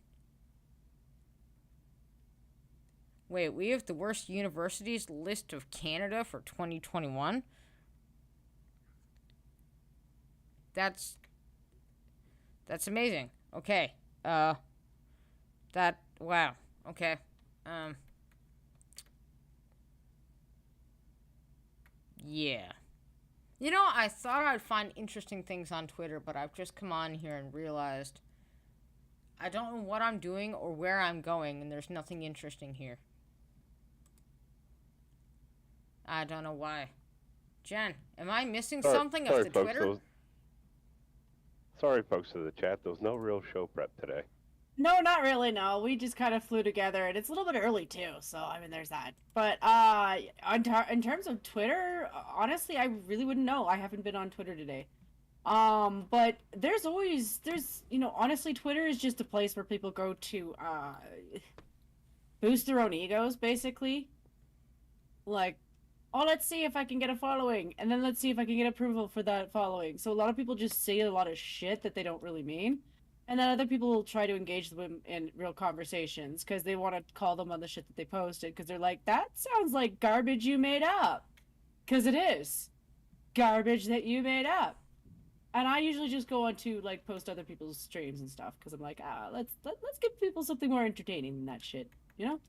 Wait, we have the worst universities list of Canada for 2021? That's amazing. Okay. Wow. Okay. Yeah. You know, I thought I'd find interesting things on Twitter, but I've just come on here and realized I don't know what I'm doing or where I'm going, and there's nothing interesting here. I don't know why. Jen, am I missing something of the folks, Twitter? Sorry, folks of the chat. There was no real show prep today. No, not really. No, we just kind of flew together, and it's a little bit early too. So I mean, there's that. But in terms of Twitter, honestly, I really wouldn't know. I haven't been on Twitter today. But there's honestly, Twitter is just a place where people go to boost their own egos, basically. Like, oh, let's see if I can get a following, and then let's see if I can get approval for that following. So a lot of people just say a lot of shit that they don't really mean. And then other people will try to engage them in real conversations because they want to call them on the shit that they posted because they're like, that sounds like garbage you made up. Because it is garbage that you made up. And I usually just go on to like post other people's streams and stuff because I'm like, let's give people something more entertaining than that shit, you know?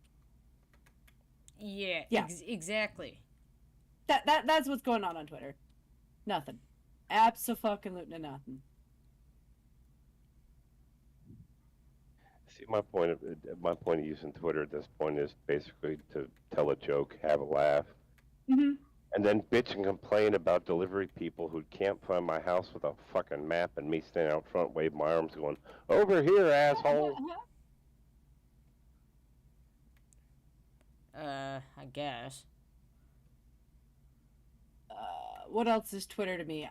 Yeah, Yeah. Exactly. That's what's going on Twitter. Nothing. Abso-fucking-lutely nothing. See, my point of using Twitter at this point is basically to tell a joke, have a laugh, Mm-hmm. and then bitch and complain about delivery people who can't find my house with a fucking map and me standing out front, waving my arms, going, "Over here, asshole!" I guess. What else is Twitter to me?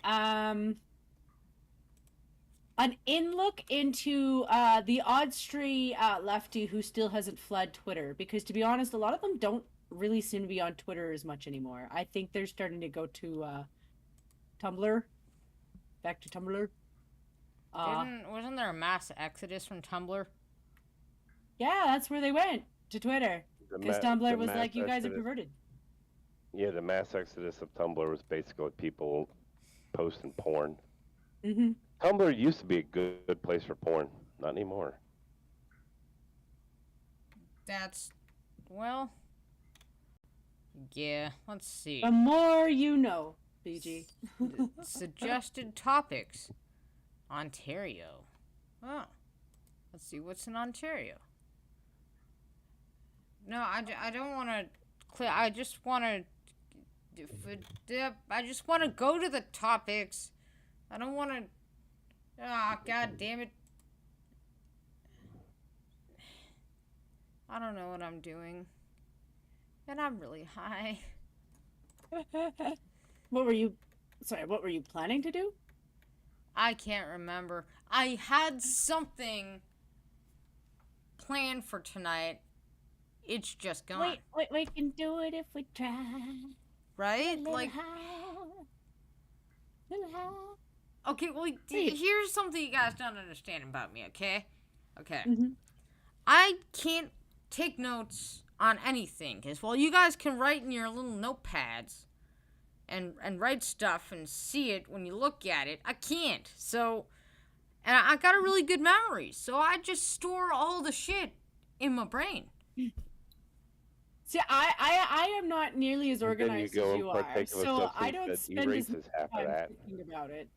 An in-look into the oddstray lefty who still hasn't fled Twitter, because to be honest, a lot of them don't really seem to be on Twitter as much anymore. I think they're starting to go to Tumblr. Back to Tumblr. Wasn't there a mass exodus from Tumblr? Yeah, that's where they went, to Twitter. Because Tumblr was like, you guys are perverted. Yeah, the mass exodus of Tumblr was basically people posting porn. Mm-hmm. Tumblr used to be a good place for porn. Not anymore. Well, yeah, let's see. The more you know, BG. Suggested topics. Ontario. Oh. Let's see what's in Ontario. No, I don't want to clear. I just want to go to the topics. I don't want to. God damn it. I don't know what I'm doing. And I'm really high. What were you planning to do? I can't remember. I had something planned for tonight. It's just gone. Wait, we can do it if we try. Right? Like, okay, well, here's something you guys don't understand about me, okay? Okay. Mm-hmm. I can't take notes on anything, because while you guys can write in your little notepads and write stuff and see it when you look at it, I can't. So, and I got a really good memory, so I just store all the shit in my brain. See, I am not nearly as organized go as and you are, partake of a so I substance don't that spend as erases much half of time that. thinking about it.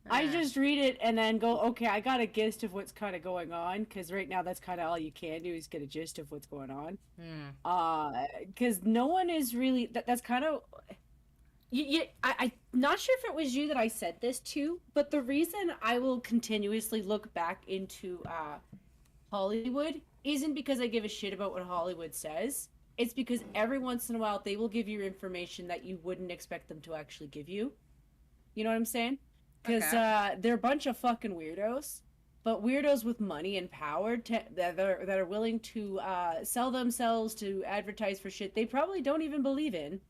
I just read it and then go, okay, I got a gist of what's kind of going on, because right now that's kind of all you can do is get a gist of what's going on. Because no one is really, that's kind of, I'm not sure if it was you that I said this to, but the reason I will continuously look back into Hollywood isn't because I give a shit about what Hollywood says. It's because every once in a while they will give you information that you wouldn't expect them to actually give you. You know what I'm saying? Because they're a bunch of fucking weirdos, but weirdos with money and power that are willing to sell themselves to advertise for shit they probably don't even believe in.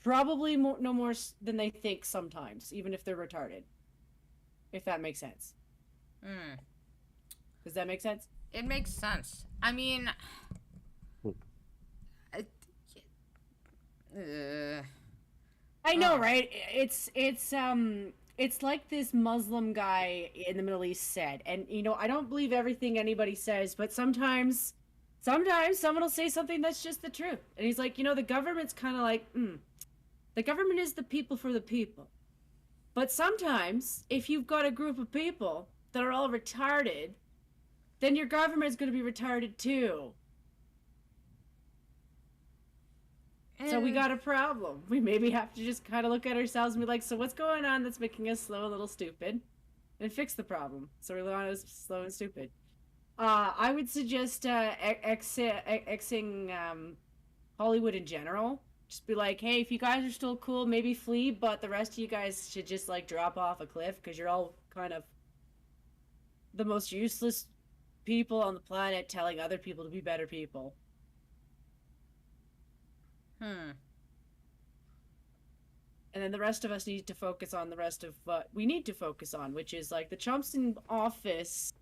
Probably no more than they think sometimes, even if they're retarded. If that makes sense. Does that make sense? It makes sense. I mean, I know, right? It's like this Muslim guy in the Middle East said, and I don't believe everything anybody says, but sometimes someone will say something that's just the truth. And he's like, the government's kind of like, the government is the people for the people. But sometimes, if you've got a group of people that are all retarded, then your government's going to be retarded too. So we got a problem. We maybe have to just kind of look at ourselves and be like, so what's going on that's making us slow a little stupid? and fix the problem. So we're not slow and stupid. I would suggest Xing Hollywood in general. Just be like, hey, if you guys are still cool, maybe flee, but the rest of you guys should just like drop off a cliff because you're all kind of the most useless people on the planet telling other people to be better people. Hmm. And then the rest of us need to focus on the rest of what we need to focus on, which is like the Trumps in office.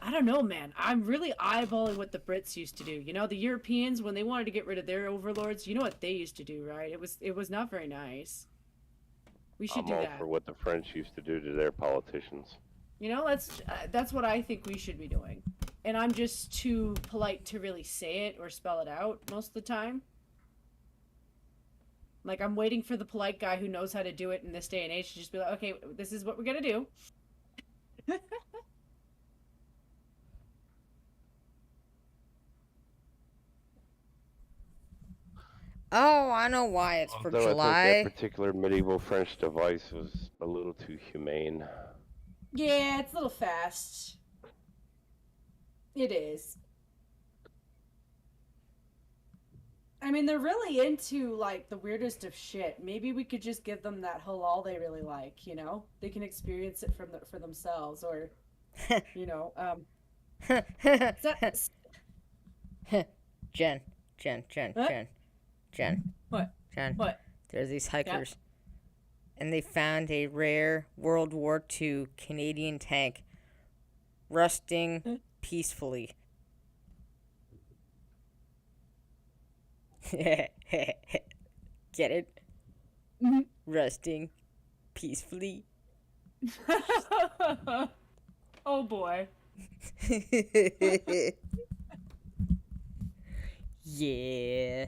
I don't know, man. I'm really eyeballing what the Brits used to do. You know, the Europeans, when they wanted to get rid of their overlords, you know what they used to do, right? It was not very nice. We should I'm do all that. for what the French used to do to their politicians. You know, that's what I think we should be doing. And I'm just too polite to really say it or spell it out most of the time. Like, I'm waiting for the polite guy who knows how to do it in this day and age to just be like, okay, this is what we're gonna do. Oh, I know why it's for Although I think July. that particular medieval French device was a little too humane. Yeah, it's a little fast. It is. I mean, they're really into, like, the weirdest of shit. Maybe we could just give them that halal they really like, you know? They can experience it for themselves, or, you know, Jen, What? What? Jen. What? There's these hikers, and they found a rare World War II Canadian tank rusting peacefully. Get it? Mhm. Rusting peacefully. Oh boy. Yeah.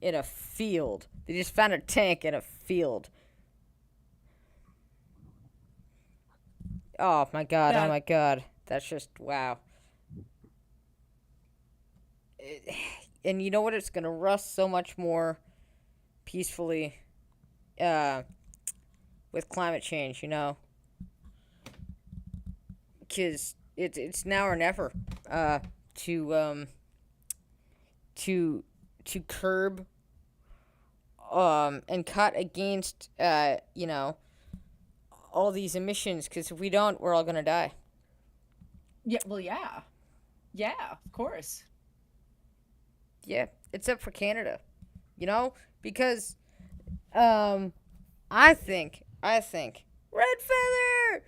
In a field. They just found a tank in a field. Oh my god, Yeah. oh my god. That's just wow. And you know what? It's gonna rust so much more peacefully with climate change, you know? Because it's now or never to curb and cut against you know, all these emissions, because if we don't, we're all gonna die. Yeah, well, yeah. Yeah, of course. Yeah, except for Canada, you know, because I think Red Feather.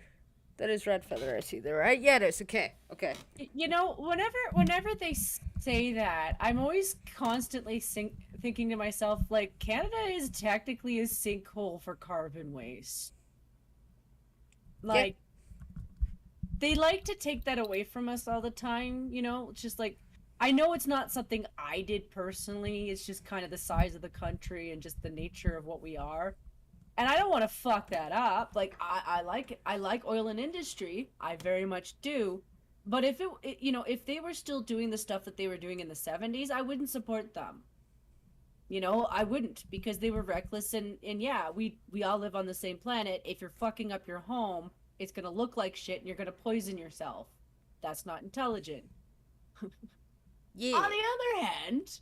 That is Red Feather. I see there, right? Yeah, it is. Okay. You know, whenever they say that, I'm always constantly thinking to myself, like, Canada is technically a sinkhole for carbon waste. Like, they like to take that away from us all the time, you know? It's just like, I know it's not something I did personally, it's just kind of the size of the country and just the nature of what we are. And I don't want to fuck that up. Like, I like it. I like oil and industry. I very much do. But if you know, if they were still doing the stuff that they were doing in the 70s, I wouldn't support them. You know, I wouldn't, because they were reckless, and yeah, we all live on the same planet. If you're fucking up your home, it's going to look like shit and you're going to poison yourself. That's not intelligent. Yeah. On the other hand,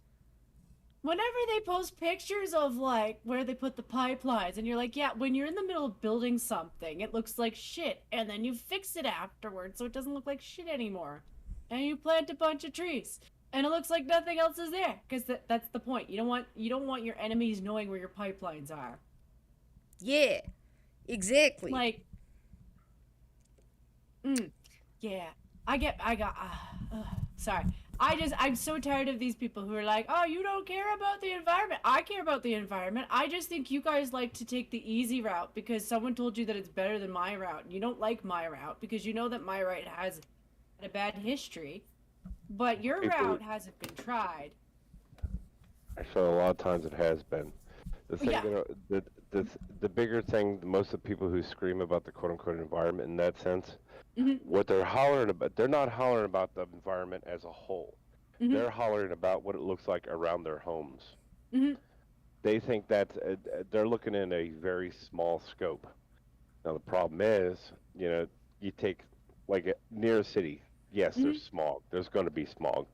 whenever they post pictures of, like, where they put the pipelines, and you're like, yeah, when you're in the middle of building something, it looks like shit, and then you fix it afterwards so it doesn't look like shit anymore. And you plant a bunch of trees, and it looks like nothing else is there, because that's the point. You don't want your enemies knowing where your pipelines are. Yeah. Exactly. Like, yeah. Sorry. I'm so tired of these people who are like, oh, you don't care about the environment. I care about the environment. I just think you guys like to take the easy route because someone told you that it's better than my route. And you don't like my route because you know that my route has a bad history. But your route hasn't been tried. Actually, a lot of times it has been. The thing, Yeah. you know, the bigger thing, most of the people who scream about the quote-unquote environment in that sense, what they're hollering about, they're not hollering about the environment as a whole. They're hollering about what it looks like around their homes. They think that they're looking in a very small scope. Now the problem is, you know, you take like near a city. Yes, Mm-hmm. there's smog. There's going to be smog.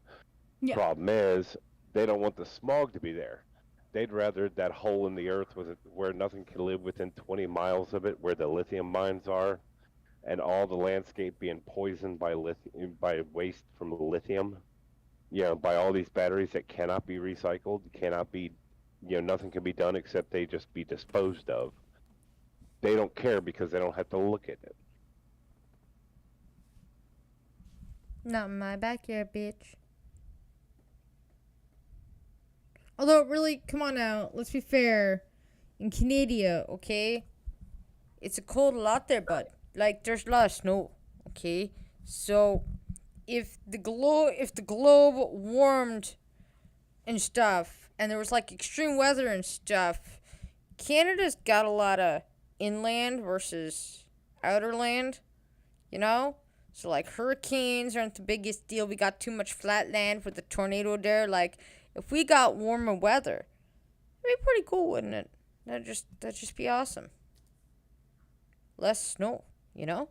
Yeah. Problem is, they don't want the smog to be there. They'd rather that hole in the earth where nothing can live within 20 miles of it, where the lithium mines are, and all the landscape being poisoned by by waste from lithium. By all these batteries that cannot be recycled, cannot be, nothing can be done except they just be disposed of. They don't care because they don't have to look at it. Not in my backyard, bitch. Although, really, come on now. Let's be fair. In Canada, okay? It's a cold a lot there, but like, there's a lot of snow, okay? So, if the globe warmed and stuff, and there was like extreme weather and stuff, Canada's got a lot of inland versus outer land, you know? So, like, hurricanes aren't the biggest deal. We got too much flat land with the tornado there. Like, if we got warmer weather, it'd be pretty cool, wouldn't it? That'd just be awesome. Less snow, you know?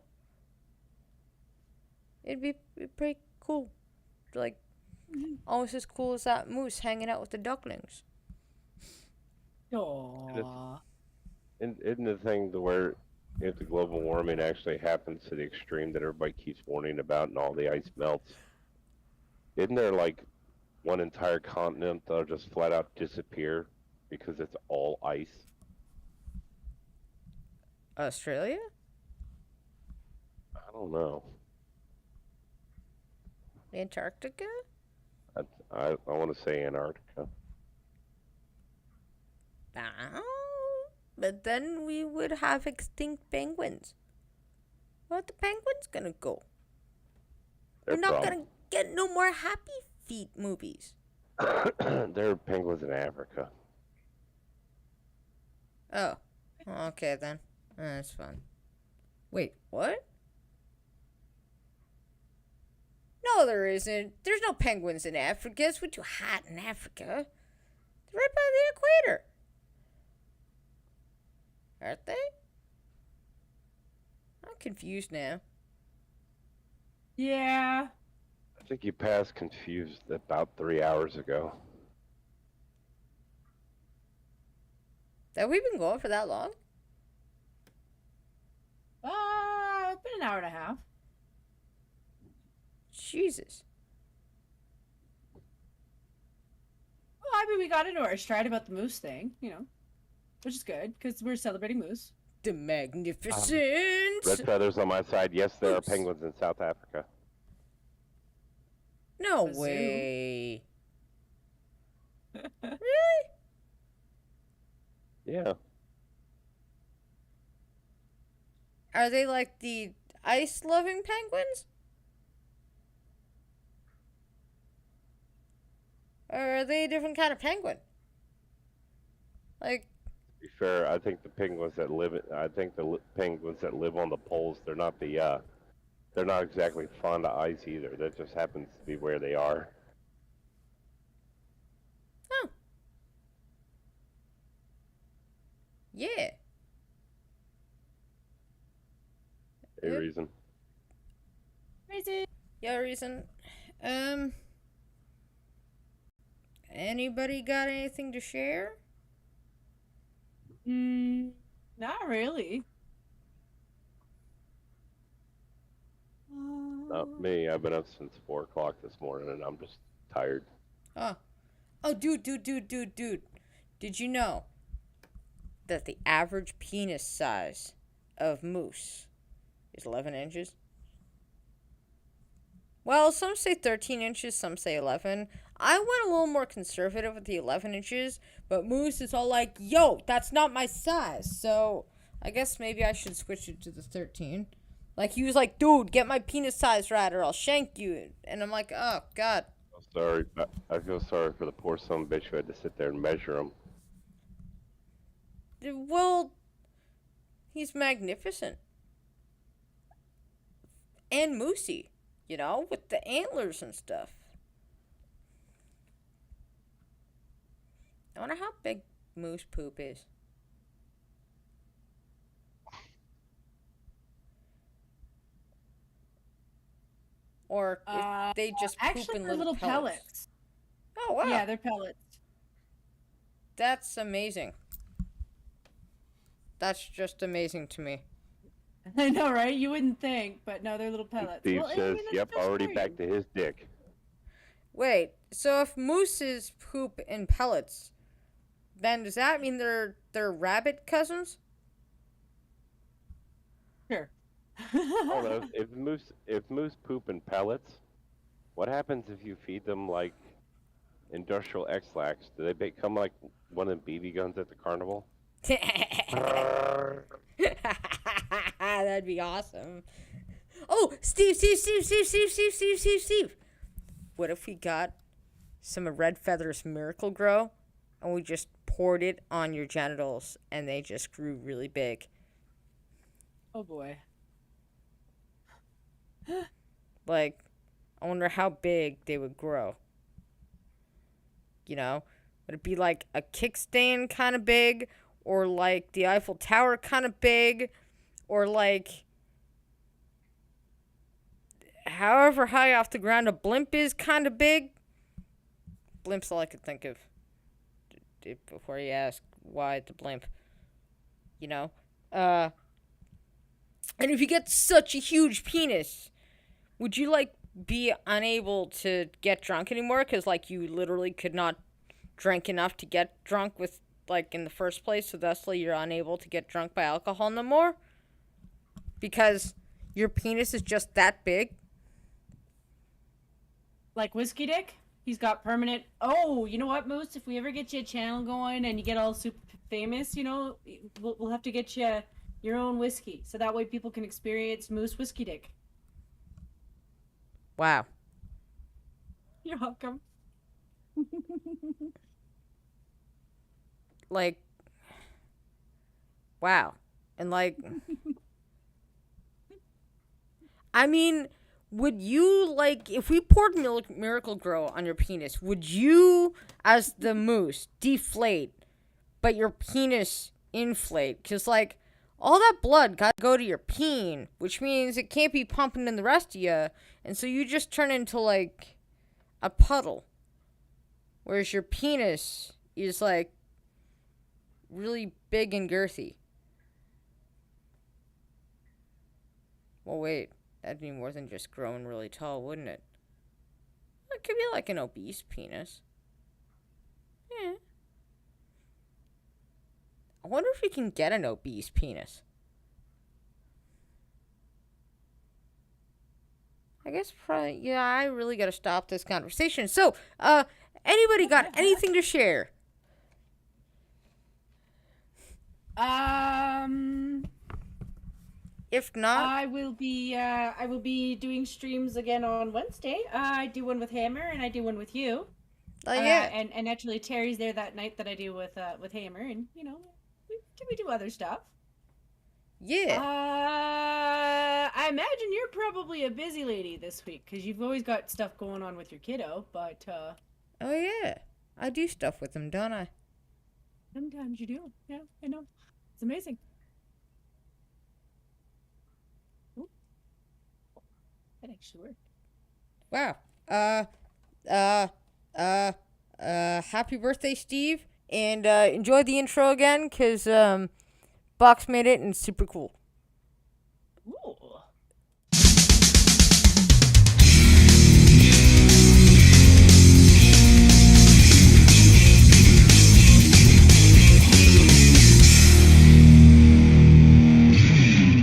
It'd be pretty cool. Like, almost as cool as that moose hanging out with the ducklings. Aww. Isn't the thing to where if the global warming actually happens to the extreme that everybody keeps warning about and all the ice melts, isn't there like one entire continent that'll just flat out disappear because it's all ice? Australia? I don't know. Antarctica? I want to say Antarctica. But then we would have extinct penguins. Where'd the penguins gonna go? They're We're not gonna get no more Happy Feet movies. There are penguins in Africa. Oh. Okay then. That's fun. Wait, what? No, there isn't. There's no penguins in Africa. It's way too hot in Africa. They're right by the equator. Aren't they? I'm confused now. Yeah. I think you passed confused about 3 hours ago. Have we been going for that long? It's been an hour and a half. Jesus. Well, I mean, we got into our stride about the moose thing, you know, which is good because we're celebrating moose. The Magnificent. Red feathers on my side. Yes, there are Oops. penguins in South Africa. No A zoo. way. Really? Yeah. Are they like the ice-loving penguins? Or are they a different kind of penguin? Like, To be fair, I think the penguins that live. Penguins that live on the poles. They're not the. They're not exactly fond of ice either. That just happens to be where they are. oh. Yeah. A Yep. reason. Crazy. Yeah, reason. Anybody got anything to share? Not really. Not me. I've been up since 4 o'clock this morning, and I'm just tired. Oh, dude. Did you know that the average penis size of moose is 11 inches? Well, some say 13 inches, some say 11. I went a little more conservative with the 11 inches, but Moose is all like, yo, that's not my size. So I guess maybe I should switch it to the 13. Like, he was like, dude, get my penis size right or I'll shank you. And I'm like, oh, God. Sorry. I feel sorry for the poor son of a bitch who had to sit there and measure them. Well, he's magnificent. And moosey, you know, with the antlers and stuff. I wonder how big moose poop is. Or if they just poop Actually, in they're little little pellets? pellets. Oh, wow. Yeah, they're pellets. That's amazing. That's just amazing to me. I know, right? You wouldn't think, but no, they're little pellets. Steve Well, I says, mean, that's "Yep, already vegetarian. back to his dick." Wait, so if mooses poop in pellets, then does that mean they're rabbit cousins? Sure. Hold on, if moose poop in pellets, what happens if you feed them like industrial X-Lax? Do they become like one of the BB guns at the carnival? That'd be awesome. Oh, Steve. What if we got some of Red Feather's Miracle Grow and we just poured it on your genitals and they just grew really big? Oh boy. Like, I wonder how big they would grow. You know? Would it be like a kickstand kind of big? Or like the Eiffel Tower kind of big? Or like however high off the ground a blimp is kind of big? Blimp's all I could think of before you ask why the blimp. You know? And if you get such a huge penis, would you, like, be unable to get drunk anymore? Because, like, you literally could not drink enough to get drunk with, like, in the first place, so thusly you're unable to get drunk by alcohol no more? Because your penis is just that big? Like Whiskey Dick? He's got permanent. Oh, you know what, Moose? If we ever get you a channel going and you get all super famous, you know, we'll have to get you your own whiskey, so that way people can experience Moose Whiskey Dick. Wow. You're welcome. Like, wow. And, like, I mean, would you, like, if we poured Miracle Grow on your penis, would you, as the moose, deflate, but your penis inflate? Because, like, all that blood got to go to your peen, which means it can't be pumping in the rest of you, and so you just turn into, like, a puddle. Whereas your penis is, like, really big and girthy. Well, wait. That'd be more than just growing really tall, wouldn't it? It could be like an obese penis. Yeah. I wonder if we can get an obese penis. I guess probably, yeah, I really gotta stop this conversation. So, anybody got anything to share? If not, I will be doing streams again on Wednesday. I do one with Hammer and I do one with you. oh yeah. And actually Terry's there that night that I do with Hammer, and you know, we do other stuff. Yeah. I imagine you're probably a busy lady this week because you've always got stuff going on with your kiddo. But Oh yeah. I do stuff with them, don't I? sometimes you do. Yeah, I know. It's amazing. Ooh. That actually worked. Wow. Happy birthday, Steve. And enjoy the intro again, because Box made it and it's super cool.